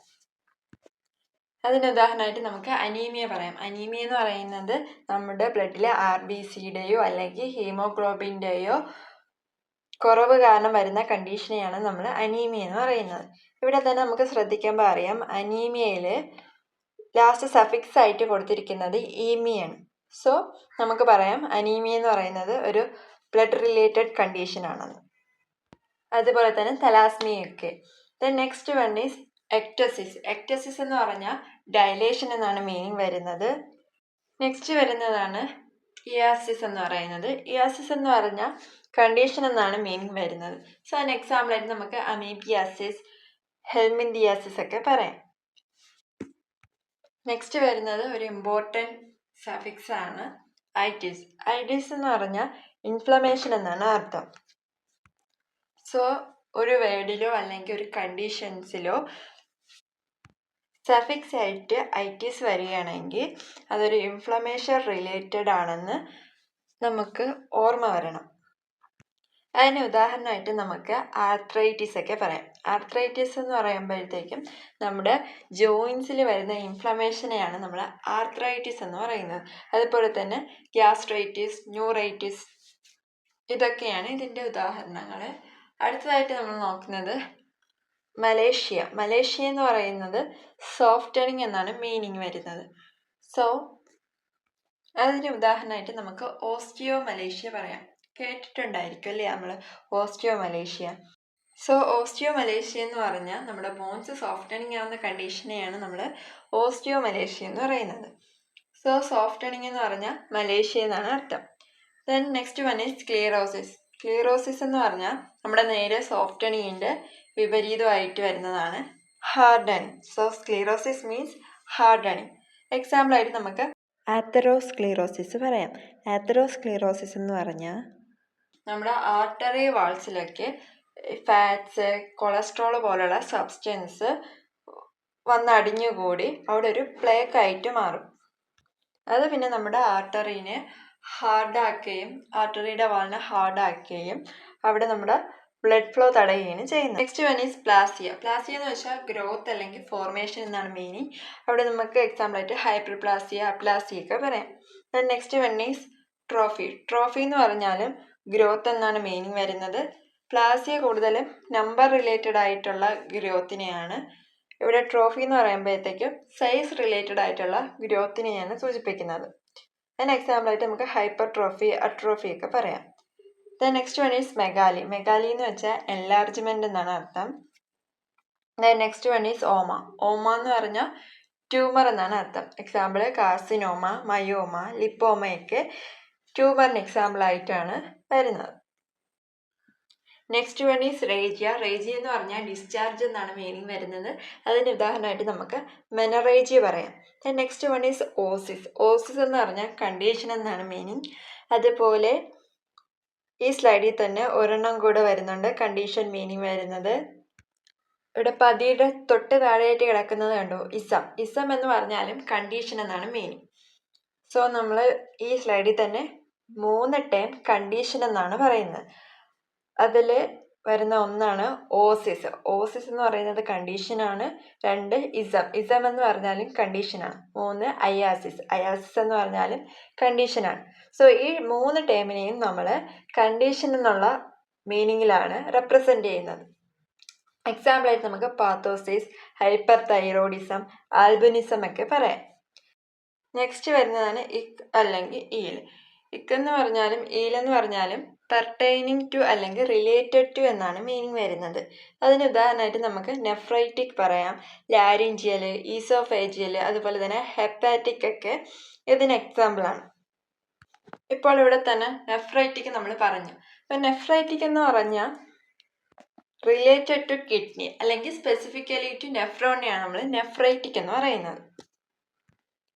അതിന് ഉദാഹരണമായിട്ട് നമുക്ക് അനീമിയ പറയാം. അനീമിയ എന്ന് പറയുന്നത് നമ്മുടെ ബ്ലഡിലെ RBCയുടെയോ അല്ലെങ്കിൽ ഹീമോഗ്ലോബിൻ്റെയോ കുറവ് കാരണം വരുന്ന കണ്ടീഷനെയാണ് നമ്മൾ അനീമിയ എന്ന് പറയുന്നത്. ഇവിടെ തന്നെ നമുക്ക് ശ്രദ്ധിക്കുമ്പോൾ അറിയാം, അനീമിയയിൽ ലാസ്റ്റ് സഫിക്സ് ആയിട്ട് കൊടുത്തിരിക്കുന്നത് ഈമിയാണ്. സോ നമുക്ക് പറയാം അനീമിയ എന്ന് പറയുന്നത് ഒരു ബ്ലഡ് റിലേറ്റഡ് കണ്ടീഷനാണെന്ന്. അതുപോലെ തന്നെ തലാസ്മിയൊക്കെ. Then next one is ectasis. Ectasis എന്ന് പറഞ്ഞാൽ ഡയലേഷൻ എന്നാണ് മീനിങ് വരുന്നത്. നെക്സ്റ്റ് വരുന്നതാണ് ഇയാസിസ് എന്ന് പറയുന്നത്. ഇയാസിസ് എന്ന് പറഞ്ഞാൽ കണ്ടീഷൻ എന്നാണ് മീനിങ് വരുന്നത്. സോ അതിന് എക്സാമ്പിളായിട്ട് നമുക്ക് അമീബിയാസിസ്, ഹെൽമിന്തിയാസിസ് ഒക്കെ പറയാം. നെക്സ്റ്റ് വരുന്നത് ഒരു ഇമ്പോർട്ടൻറ്റ് സഫിക്സ് ആണ് ഐറ്റിസ്. ഐറ്റിസ് എന്ന് പറഞ്ഞാൽ ഇൻഫ്ലമേഷൻ എന്നാണ് അർത്ഥം. സോ ഒരു വേർഡിലോ അല്ലെങ്കിൽ ഒരു കണ്ടീഷൻസിലോ സഫിക്സ് ആയിട്ട് ഐറ്റിസ് വരികയാണെങ്കിൽ അതൊരു ഇൻഫ്ലമേഷൻ റിലേറ്റഡ് ആണെന്ന് നമുക്ക് ഓർമ്മ വരണം. അതിന് ഉദാഹരണമായിട്ട് നമുക്ക് ആർത്രൈറ്റിസ് ഒക്കെ പറയാം. ആർത്രൈറ്റിസ് എന്ന് പറയുമ്പോഴത്തേക്കും നമ്മുടെ ജോയിൻസിൽ വരുന്ന ഇൻഫ്ലമേഷനെയാണ് നമ്മൾ ആർത്രൈറ്റിസ് എന്ന് പറയുന്നത്. അതുപോലെ തന്നെ ഗ്യാസ്ട്രൈറ്റിസ്, ന്യൂറൈറ്റിസ്, ഇതൊക്കെയാണ് ഇതിൻ്റെ ഉദാഹരണങ്ങൾ. അടുത്തതായിട്ട് നമ്മൾ നോക്കുന്നത് മലേഷ്യ. മലേഷ്യ എന്ന് പറയുന്നത് സോഫ്റ്റനിങ് എന്നാണ് മീനിങ് വരുന്നത്. സോ അതിന് ഉദാഹരണമായിട്ട് നമുക്ക് ഓസ്റ്റിയോ മലേഷ്യ പറയാം. കേട്ടിട്ടുണ്ടായിരിക്കും അല്ലേ നമ്മൾ osteo Malaysia. So osteo Malaysia എന്ന് പറഞ്ഞാൽ നമ്മുടെ ബോൺസ് സോഫ്റ്റനിങ് ആവുന്ന കണ്ടീഷനെയാണ് നമ്മൾ ഓസ്റ്റിയോ മലേഷ്യ എന്ന് പറയുന്നത്. സോ സോഫ്റ്റനിങ് എന്ന് പറഞ്ഞാൽ മലേഷ്യ എന്നാണ് അർത്ഥം. Then next one is sclerosis. Sclerosis എന്ന് പറഞ്ഞാൽ നമ്മുടെ നേരെ സോഫ്റ്റനിങ്ങിൻ്റെ വിപരീതമായിട്ട് വരുന്നതാണ് hardening. So sclerosis means hardening. എക്സാമ്പിളായിട്ട് നമുക്ക് ആത്തറോസ്ക്ലീറോസിസ് പറയാം. ആത്തറോസ്ക്ലീറോസിസ് എന്ന് പറഞ്ഞാൽ നമ്മുടെ ആർട്ടറി വാൾസിലൊക്കെ ഫാറ്റ്സ്, കൊളസ്ട്രോൾ പോലുള്ള സബ്സ്റ്റൻസ് വന്നടിഞ്ഞുകൂടി അവിടെ ഒരു പ്ലേക്ക് ആയിട്ട് മാറും. അത് പിന്നെ നമ്മുടെ ആർട്ടറിനെ ഹാർഡാക്കുകയും ആർട്ടറിയുടെ വാളിനെ ഹാർഡാക്കുകയും അവിടെ നമ്മുടെ ബ്ലഡ് ഫ്ലോ തടയുകയാണ് ചെയ്യുന്നത്. Next one is plasia. Plasia എന്ന് വെച്ചാൽ ഗ്രോത്ത് അല്ലെങ്കിൽ ഫോർമേഷൻ എന്നാണ് മീനിങ്. അവിടെ നമുക്ക് എക്സാമ്പിളായിട്ട് ഹൈപ്പർപ്ലാസിയ, അപ്ലാസിയ ഒക്കെ പറയാം. Next one is trophy. Trophy എന്ന് പറഞ്ഞാലും ഗ്രോത്ത് എന്നാണ് മീനിങ് വരുന്നത്. പ്ലാസിയ കൂടുതലും നമ്പർ റിലേറ്റഡ് ആയിട്ടുള്ള ഗ്രോത്തിനെയാണ്. ഇവിടെ ട്രോഫി എന്ന് പറയുമ്പോഴത്തേക്കും സൈസ് റിലേറ്റഡ് ആയിട്ടുള്ള ഗ്രോത്തിനെയാണ് സൂചിപ്പിക്കുന്നത്. അതിന് എക്സാമ്പിളായിട്ട് നമുക്ക് ഹൈപ്പർ ട്രോഫി, അട്രോഫി ഒക്കെ പറയാം. The next one is megaly. Megaly എന്ന് വെച്ചാൽ എൻലാർജ്മെന്റ് എന്നാണ് അർത്ഥം. Next one is oma. Oma എന്ന് പറഞ്ഞാൽ ട്യൂമർ എന്നാണ് അർത്ഥം. എക്സാമ്പിൾ കാർസിനോമ, മയോമ, ലിപ്പോമയൊക്കെ ട്യൂമറിന് എക്സാമ്പിൾ ആയിട്ടാണ് വരുന്നത്. നെക്സ്റ്റ് വൺ ഈസ് റേജിയ. റേജിയ എന്ന് പറഞ്ഞാൽ ഡിസ്ചാർജ് എന്നാണ് മീനിങ് വരുന്നത്. അതിന് ഉദാഹരണമായിട്ട് നമുക്ക് മെനറേജിയ പറയാം. Next one is ഓസിസ്. ഓസിസ് എന്ന് പറഞ്ഞാൽ കണ്ടീഷൻ എന്നാണ് മീനിങ്. അതുപോലെ ഈ സ്ലൈഡിൽ തന്നെ ഒരെണ്ണം കൂടെ വരുന്നുണ്ട് കണ്ടീഷൻ മീനിങ് വരുന്നത്. ഇവിടെ പതിയുടെ തൊട്ട് താഴെയായിട്ട് കിടക്കുന്നത് കണ്ടോ, ഇസം. ഇസം എന്ന് പറഞ്ഞാലും കണ്ടീഷൻ എന്നാണ് മീനിങ്. സോ നമ്മൾ ഈ സ്ലൈഡിൽ തന്നെ 3 ടേം കണ്ടീഷൻ എന്നാണ് പറയുന്നത്. അതിൽ വരുന്ന ഒന്നാണ് ഓസിസ്. ഓസിസ് എന്ന് പറയുന്നത് കണ്ടീഷനാണ്. 2 ഇസം. ഇസം എന്ന് പറഞ്ഞാലും കണ്ടീഷനാണ്. 3 അയാസിസ്. അയാസിസ് എന്ന് പറഞ്ഞാലും കണ്ടീഷനാണ്. സോ ഈ 3 ടേമിനെയും നമ്മൾ കണ്ടീഷൻ എന്നുള്ള മീനിങ്ങിലാണ് റെപ്രസെൻ്റ് ചെയ്യുന്നത്. എക്സാമ്പിളായിട്ട് നമുക്ക് പാത്തോസിസ്, ഹൈപ്പർ തൈറോയിഡിസം, ആൽബിനിസം ഒക്കെ പറയാം. നെക്സ്റ്റ് വരുന്നതാണ് ഇക് അല്ലെങ്കിൽ ഈൽ. ഇക് എന്ന് പറഞ്ഞാലും ഈലെന്ന് പറഞ്ഞാലും പെർട്ടൈനിങ് ടു അല്ലെങ്കിൽ റിലേറ്റഡ് ടു എന്നാണ് മീനിങ് വരുന്നത്. അതിന് ഉദാഹരണമായിട്ട് നമുക്ക് നെഫ്രൈറ്റിക് പറയാം, ലാരിഞ്ചിയൽ, ഈസോഫേജിയൽ, അതുപോലെ തന്നെ ഹെപ്പാറ്റിക് ഒക്കെ ഇതിന് എക്സാമ്പിളാണ്. ഇപ്പോൾ ഇവിടെ തന്നെ നെഫ്രൈറ്റിക് നമ്മൾ പറഞ്ഞു. അപ്പം നെഫ്രൈറ്റിക് എന്ന് പറഞ്ഞാൽ റിലേറ്റഡ് ടു കിഡ്നി അല്ലെങ്കിൽ സ്പെസിഫിക്കലി ടു നെഫ്രോണിയാണ് നമ്മൾ നെഫ്രൈറ്റിക് എന്ന് പറയുന്നത്.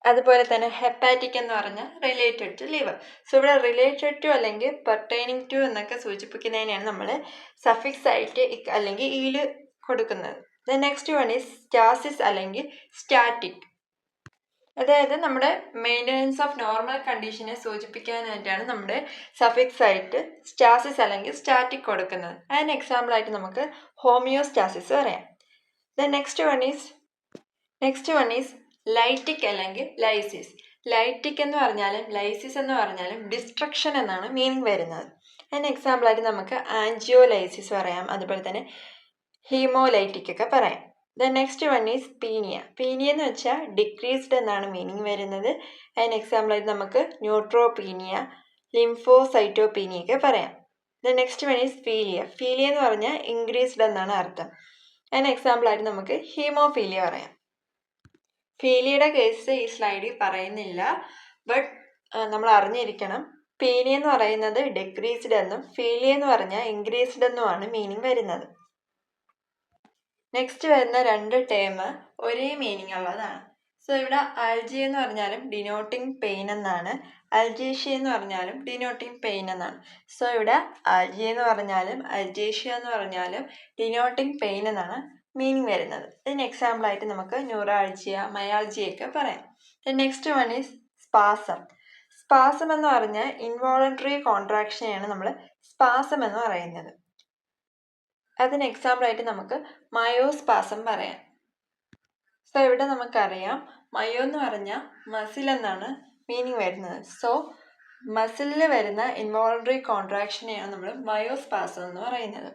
അതുപോലെ തന്നെ ഹെപ്പാറ്റിക് എന്ന് പറഞ്ഞാൽ റിലേറ്റഡ് ടു ലിവർ. സോ ഇവിടെ റിലേറ്റഡ് ടു അല്ലെങ്കിൽ പെർട്ടൈനിങ് ടു എന്നൊക്കെ സൂചിപ്പിക്കുന്നതിനാണ് നമ്മൾ സഫിക്സ് ആയിട്ട് ഇക് അല്ലെങ്കിൽ ഈല് കൊടുക്കുന്നത്. The next one is stasis അല്ലെങ്കിൽ സ്റ്റാറ്റിക്. അതായത് നമ്മുടെ മെയിൻ്റനൻസ് ഓഫ് നോർമൽ കണ്ടീഷനെ സൂചിപ്പിക്കാനായിട്ടാണ് നമ്മുടെ സഫിക്സ് ആയിട്ട് സ്റ്റാസിസ് അല്ലെങ്കിൽ സ്റ്റാറ്റിക് കൊടുക്കുന്നത്. അതിന് എക്സാമ്പിളായിട്ട് നമുക്ക് ഹോമിയോസ്റ്റാസിസ് പറയാം. The next one is lytic അല്ലെങ്കിൽ ലൈസിസ്. ലൈറ്റിക് എന്ന് പറഞ്ഞാലും ലൈസിസ് എന്ന് പറഞ്ഞാലും ഡിസ്ട്രക്ഷൻ എന്നാണ് മീനിങ് വരുന്നത്. അതിന് എക്സാമ്പിളായിട്ട് നമുക്ക് ആൻജിയോലൈസിസ് പറയാം, അതുപോലെ തന്നെ ഹീമോലൈറ്റിക് ഒക്കെ പറയാം. The next one is Peenya. Peenya എന്ന് വെച്ചാൽ ഡിക്രീസ്ഡ് എന്നാണ് മീനിങ് വരുന്നത്. അതിന് എക്സാമ്പിളായിട്ട് നമുക്ക് ന്യൂട്രോപീനിയ, ലിംഫോസൈറ്റോപീനിയ ഒക്കെ പറയാം. The next one is philia. Philia എന്ന് പറഞ്ഞാൽ ഇൻക്രീസ്ഡ് എന്നാണ് അർത്ഥം. അതിന് എക്സാമ്പിളായിട്ട് നമുക്ക് ഹീമോഫീലിയ പറയാം. ഫീലിയയുടെ കേസ് ഈ സ്ലൈഡിൽ പറയുന്നില്ല, ബട്ട് നമ്മൾ അറിഞ്ഞിരിക്കണം. പീനിയ എന്ന് പറയുന്നത് ഡിക്രീസ്ഡ് എന്നും ഫീലിയ എന്ന് പറഞ്ഞാൽ ഇൻക്രീസ്ഡ് എന്നുമാണ് മീനിങ് വരുന്നത്. നെക്സ്റ്റ് വരുന്ന 2 ടേം ഒരേ മീനിങ് ഉള്ളതാണ്. സോ ഇവിടെ ആൽജിയ എന്ന് പറഞ്ഞാലും ഡിനോട്ടിങ് പെയിൻ എന്നാണ്, അൽജേഷ്യ എന്ന് പറഞ്ഞാലും ഡിനോട്ടിങ് പെയിൻ എന്നാണ്. സോ ഇവിടെ ആൽജിയ എന്ന് പറഞ്ഞാലും അൽജേഷ്യ എന്ന് പറഞ്ഞാലും ഡിനോട്ടിങ് പെയിൻ എന്നാണ് മീനിങ് വരുന്നത്. ഇതിന് എക്സാമ്പിളായിട്ട് നമുക്ക് ന്യൂറാൾജിയ, മയാൾജിയ ഒക്കെ പറയാം. Next one is spasm. Spasm എന്ന് പറഞ്ഞാൽ ഇൻവോളണ്ടറി കോൺട്രാക്ഷനെയാണ് നമ്മൾ സ്പാസം എന്ന് പറയുന്നത്. അതിന് എക്സാമ്പിളായിട്ട് നമുക്ക് മയോസ്പാസം പറയാം. സോ ഇവിടെ നമുക്കറിയാം മയോ എന്ന് പറഞ്ഞാൽ മസിൽ എന്നാണ് മീനിങ് വരുന്നത്. സോ മസിലിൽ വരുന്ന ഇൻവോളണ്ടറി കോൺട്രാക്ഷനെയാണ് നമ്മൾ മയോസ്പാസം എന്ന് പറയുന്നത്.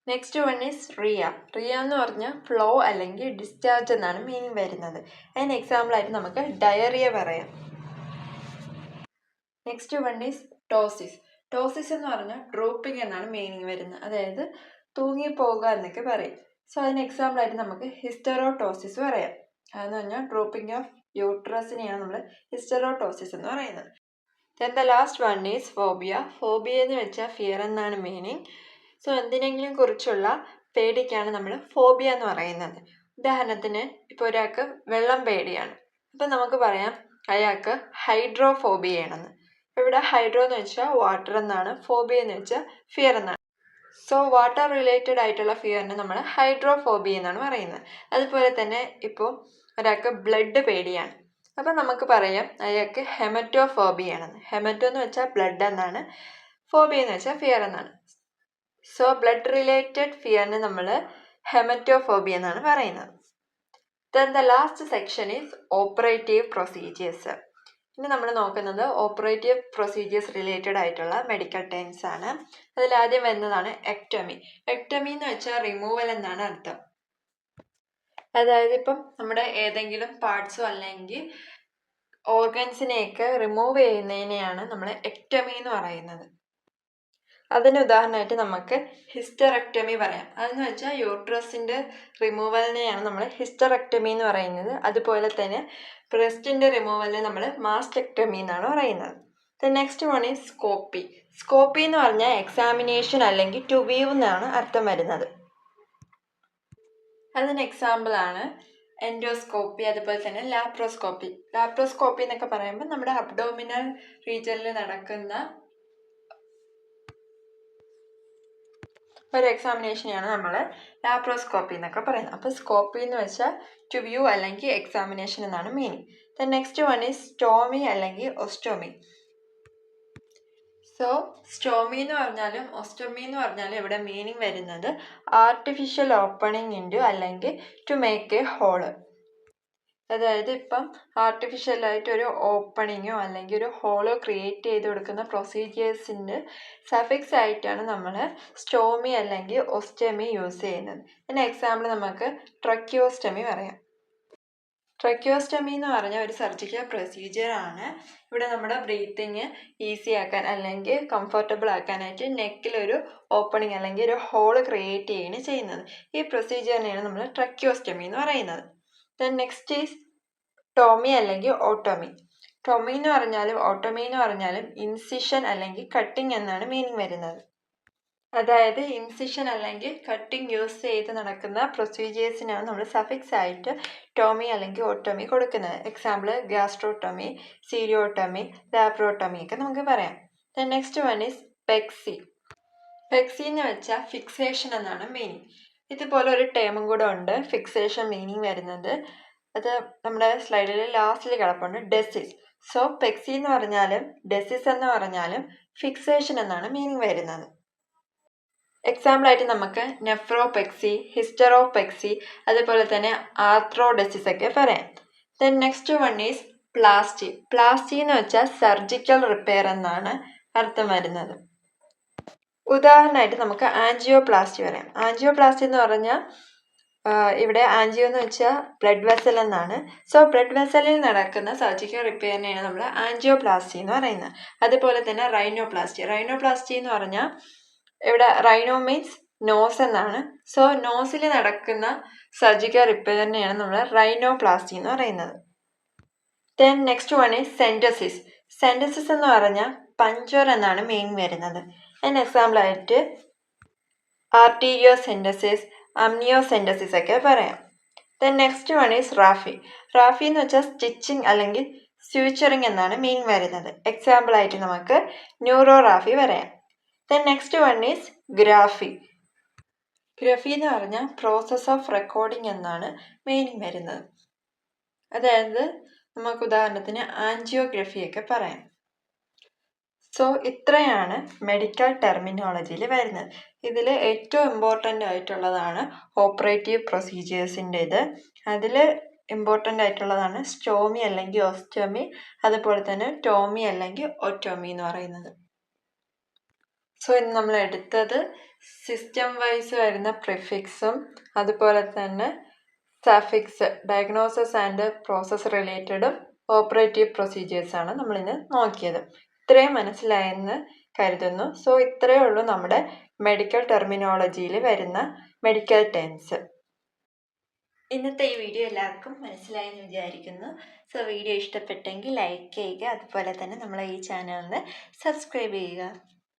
Next one is rhea. Rhea എന്ന് പറഞ്ഞാൽ ഫ്ലോ അല്ലെങ്കിൽ ഡിസ്ചാർജ് എന്നാണ് മീനിങ് വരുന്നത്. അതിന് എക്സാമ്പിളായിട്ട് നമുക്ക് ഡയറിയ പറയാം. Next one is ptosis. Ptosis എന്ന് പറഞ്ഞാൽ ഡ്രോപ്പിംഗ് എന്നാണ് മീനിങ് വരുന്നത്. അതായത് തൂങ്ങിപ്പോകുക എന്നൊക്കെ പറയും. സോ അതിന് എക്സാമ്പിളായിട്ട് നമുക്ക് ഹിസ്റ്ററോടോസിസ് പറയാം. അതെന്ന് പറഞ്ഞാൽ ഡ്രോപ്പിംഗ് ഓഫ് യൂട്രസിനെയാണ് നമ്മൾ ഹിസ്റ്ററോടോസിസ് എന്ന് പറയുന്നത്. Then the last one is phobia. Phobia എന്ന് വെച്ചാൽ ഫിയർ എന്നാണ് മീനിങ്. സോ എന്തിനെങ്കിലും കുറിച്ചുള്ള പേടിക്കാണ് നമ്മൾ ഫോബിയ എന്ന് പറയുന്നത്. ഉദാഹരണത്തിന് ഇപ്പോൾ ഒരാൾക്ക് വെള്ളം പേടിയാണ്, അപ്പം നമുക്ക് പറയാം അയാൾക്ക് ഹൈഡ്രോഫോബിയയാണെന്ന്. ഇവിടെ ഹൈഡ്രോ എന്ന് വെച്ചാൽ വാട്ടർ എന്നാണ്, ഫോബിയ എന്ന് വെച്ചാൽ ഫിയർ എന്നാണ്. സോ വാട്ടർ റിലേറ്റഡ് ആയിട്ടുള്ള ഫിയറിന് നമ്മൾ ഹൈഡ്രോഫോബിയ എന്നാണ് പറയുന്നത്. അതുപോലെ തന്നെ ഇപ്പോൾ ഒരാൾക്ക് ബ്ലഡ് പേടിയാണ്, അപ്പം നമുക്ക് പറയാം അയാൾക്ക് ഹെമറ്റോഫോബിയാണെന്ന്. ഹെമറ്റോ എന്ന് വെച്ചാൽ ബ്ലഡ് എന്നാണ്, ഫോബിയ എന്ന് വെച്ചാൽ ഫിയർ എന്നാണ്. സോ ബ്ലഡ് റിലേറ്റഡ് ഫിയറിന് നമ്മൾ ഹെമറ്റോഫോബിയ എന്നാണ് പറയുന്നത്. Then the last section is operative procedures. ഇനി നമ്മൾ നോക്കുന്നത് ഓപ്പറേറ്റീവ് പ്രൊസീജിയേഴ്സ് റിലേറ്റഡ് ആയിട്ടുള്ള മെഡിക്കൽ ടേംസ് ആണ്. അതിലാദ്യം വരുന്നതാണ് എക്ടമി. എക്ടമി എന്ന് വെച്ചാൽ റിമൂവൽ എന്നാണ് അർത്ഥം. അതായത് ഇപ്പം നമ്മുടെ ഏതെങ്കിലും പാർട്സോ അല്ലെങ്കിൽ ഓർഗൻസിനെയൊക്കെ റിമൂവ് ചെയ്യുന്നതിനെയാണ് നമ്മൾ എക്ടമി എന്ന് പറയുന്നത്. അതിന് ഉദാഹരണമായിട്ട് നമുക്ക് ഹിസ്റ്ററക്ടമി പറയാം. അതെന്ന് വെച്ചാൽ യൂട്രസിൻ്റെ റിമൂവലിനെയാണ് നമ്മൾ ഹിസ്റ്ററക്ടമി എന്ന് പറയുന്നത്. അതുപോലെ തന്നെ ബ്രസ്റ്റിൻ്റെ റിമൂവലിനെ നമ്മൾ മാസ്റ്റക്ടമി എന്നാണ് പറയുന്നത്. The next one is സ്കോപ്പി. സ്കോപ്പി എന്ന് പറഞ്ഞാൽ എക്സാമിനേഷൻ അല്ലെങ്കിൽ ടു വ്യൂ എന്നാണ് അർത്ഥം വരുന്നത്. അതിന് എക്സാമ്പിളാണ് എൻഡോസ്കോപ്പി, അതുപോലെ തന്നെ ലാപ്രോസ്കോപ്പി. ലാപ്രോസ്കോപ്പി എന്നൊക്കെ പറയുമ്പോൾ നമ്മുടെ അബ്ഡോമിനൽ റീജിയനിൽ നടക്കുന്ന ഒരു എക്സാമിനേഷനെയാണ് നമ്മൾ ലാപ്രോസ്കോപ്പി എന്നൊക്കെ പറയുന്നത്. അപ്പോൾ സ്കോപ്പി എന്ന് വെച്ചാൽ ടു വ്യൂ അല്ലെങ്കിൽ എക്സാമിനേഷൻ എന്നാണ് meaning. The next one is stormy അല്ലെങ്കിൽ ഒസ്റ്റോമി. സോ സ്റ്റോമി എന്ന് പറഞ്ഞാലും ഒസ്റ്റോമി എന്ന് പറഞ്ഞാലും ഇവിടെ മീനിങ് വരുന്നത് ആർട്ടിഫിഷ്യൽ ഓപ്പണിംഗ് ഇൻറ്റു അല്ലെങ്കിൽ ടു മേക്ക് എ ഹോള്. അതായത് ഇപ്പം ആർട്ടിഫിഷ്യലായിട്ട് ഒരു ഓപ്പണിങ്ങോ അല്ലെങ്കിൽ ഒരു ഹോളോ ക്രിയേറ്റ് ചെയ്ത് കൊടുക്കുന്ന പ്രൊസീജിയേഴ്സിൻ്റെ സഫിക്സ് ആയിട്ടാണ് നമ്മൾ സ്റ്റോമി അല്ലെങ്കിൽ ഒസ്റ്റമി യൂസ് ചെയ്യുന്നത്. ഇതിന് എക്സാമ്പിൾ നമുക്ക് ട്രക്കിയോസ്റ്റമി പറയാം. ട്രക്കിയോസ്റ്റമി എന്ന് പറഞ്ഞ ഒരു സർജിക്കൽ പ്രൊസീജിയറാണ്. ഇവിടെ നമ്മുടെ ബ്രീത്തിങ് ഈസി ആക്കാൻ അല്ലെങ്കിൽ കംഫർട്ടബിൾ ആക്കാനായിട്ട് നെക്കിലൊരു ഓപ്പണിങ് അല്ലെങ്കിൽ ഒരു ഹോൾ ക്രിയേറ്റ് ചെയ്യുകയാണ് ചെയ്യുന്നത്. ഈ പ്രൊസീജിയറിനെയാണ് നമ്മൾ ട്രക്കിയോസ്റ്റമി എന്ന് പറയുന്നത്. ദെൻ നെക്സ്റ്റ് ഈസ് ടോമി അല്ലെങ്കിൽ ഓട്ടോമി. ടോമി എന്ന് പറഞ്ഞാലും ഓട്ടോമി എന്ന് പറഞ്ഞാലും ഇൻസിഷൻ അല്ലെങ്കിൽ കട്ടിങ് എന്നാണ് മീനിങ് വരുന്നത്. അതായത് ഇൻസിഷൻ അല്ലെങ്കിൽ കട്ടിങ് യൂസ് ചെയ്ത് നടക്കുന്ന പ്രൊസീജിയേഴ്സിനാണ് നമ്മൾ സഫിക്സ് ആയിട്ട് ടോമി അല്ലെങ്കിൽ ഓട്ടോമി കൊടുക്കുന്നത്. എക്സാമ്പിൾ ഗ്യാസ്ട്രോട്ടോമി, സീരിയോട്ടോമി, ലാപ്രോട്ടോമി ഒക്കെ നമുക്ക് പറയാം. Then next one is pexy. Pexy എന്ന് വെച്ചാൽ ഫിക്സേഷൻ എന്നാണ് മീനിങ്. ഇതുപോലെ ഒരു ടേമും കൂടെ ഉണ്ട് ഫിക്സേഷൻ മീനിങ് വരുന്നത്. അത് നമ്മുടെ സ്ലൈഡിൽ ലാസ്റ്റിൽ കിടപ്പുണ്ട്, ഡെസിസ്. സോ പെക്സി എന്ന് പറഞ്ഞാലും ഡെസിസ് എന്ന് പറഞ്ഞാലും ഫിക്സേഷൻ എന്നാണ് മീനിങ് വരുന്നത്. എക്സാമ്പിളായിട്ട് നമുക്ക് നെഫ്രോപെക്സി, ഹിസ്റ്ററോപെക്സി, അതുപോലെ തന്നെ ആർത്രോഡെസിസ് ഒക്കെ പറയാം. Then next one is plasty. Plasty എന്ന് വെച്ചാൽ സർജിക്കൽ റിപ്പയർ എന്നാണ് അർത്ഥം വരുന്നത്. ഉദാഹരണമായിട്ട് നമുക്ക് ആൻജിയോപ്ലാസ്റ്റി പറയാം. ആൻജിയോപ്ലാസ്റ്റി എന്ന് പറഞ്ഞാൽ ഇവിടെ ആൻജിയോ എന്ന് വെച്ചാൽ ബ്ലഡ് വെസൽ എന്നാണ്. സോ ബ്ലഡ് വെസലിൽ നടക്കുന്ന സർജിക്കൽ റിപ്പയറിനെയാണ് നമ്മൾ ആൻജിയോപ്ലാസ്റ്റി എന്ന് പറയുന്നത്. അതുപോലെ തന്നെ റൈനോപ്ലാസ്റ്റി. റൈനോപ്ലാസ്റ്റി എന്ന് പറഞ്ഞാൽ ഇവിടെ റൈനോ മീൻസ് നോസ് എന്നാണ്. സോ നോസിൽ നടക്കുന്ന സർജിക്കൽ റിപ്പയറിനെയാണ് നമ്മൾ റൈനോപ്ലാസ്റ്റി എന്ന് പറയുന്നത്. Then next one is centesis. Centesis എന്ന് പറഞ്ഞാൽ പഞ്ചർ എന്നാണ് മീനിങ് വരുന്നത്. അതിന് എക്സാമ്പിളായിട്ട് ആർട്ടീരിയോസെൻറ്റസിസ്, അമ്നിയോസെൻറ്റസിസ് ഒക്കെ പറയാം. Then next one is Rafi. Rafi എന്ന് വെച്ചാൽ സ്റ്റിച്ചിങ് അല്ലെങ്കിൽ സ്യൂച്ചറിങ് എന്നാണ് മീനിങ് വരുന്നത്. എക്സാമ്പിളായിട്ട് നമുക്ക് ന്യൂറോറാഫി പറയാം. Then next one is graphy. Graphy എന്ന് പറഞ്ഞാൽ പ്രോസസ് ഓഫ് റെക്കോർഡിംഗ് എന്നാണ് മീനിങ് വരുന്നത്. അതായത് നമുക്ക് ഉദാഹരണത്തിന് ആൻജിയോഗ്രഫിയൊക്കെ പറയാം. സോ ഇത്രയാണ് മെഡിക്കൽ ടെർമിനോളജിയിൽ വരുന്നത്. ഇതിൽ ഏറ്റവും ഇമ്പോർട്ടൻ്റ് ആയിട്ടുള്ളതാണ് ഓപ്പറേറ്റീവ് പ്രൊസീജിയേഴ്സിൻ്റേത്. അതിൽ ഇമ്പോർട്ടൻ്റ് ആയിട്ടുള്ളതാണ് സ്റ്റോമി അല്ലെങ്കിൽ ഓസ്റ്റോമി, അതുപോലെ തന്നെ ടോമി അല്ലെങ്കിൽ ഓട്ടോമി എന്ന് പറയുന്നത്. സോ ഇന്ന് നമ്മൾ എടുത്തത് സിസ്റ്റം വൈസ് വരുന്ന പ്രിഫിക്സും അതുപോലെ തന്നെ സഫിക്സ്, ഡയഗ്നോസിസ് ആൻഡ് പ്രോസസ് റിലേറ്റഡും ഓപ്പറേറ്റീവ് പ്രൊസീജിയേഴ്സാണ് നമ്മളിന്ന് നോക്കിയത്. ഇത്രയും മനസ്സിലായെന്ന് കരുതുന്നു. സോ ഇത്രയേ ഉള്ളൂ നമ്മുടെ മെഡിക്കൽ ടെർമിനോളജിയിൽ വരുന്ന മെഡിക്കൽ ടേംസ്. ഇന്നത്തെ ഈ വീഡിയോ എല്ലാവർക്കും മനസ്സിലായെന്ന് വിചാരിക്കുന്നു. സോ വീഡിയോ ഇഷ്ടപ്പെട്ടെങ്കിൽ ലൈക്ക് ചെയ്യുക, അതുപോലെ തന്നെ നമ്മളെ ഈ ചാനലിന് സബ്സ്ക്രൈബ് ചെയ്യുക.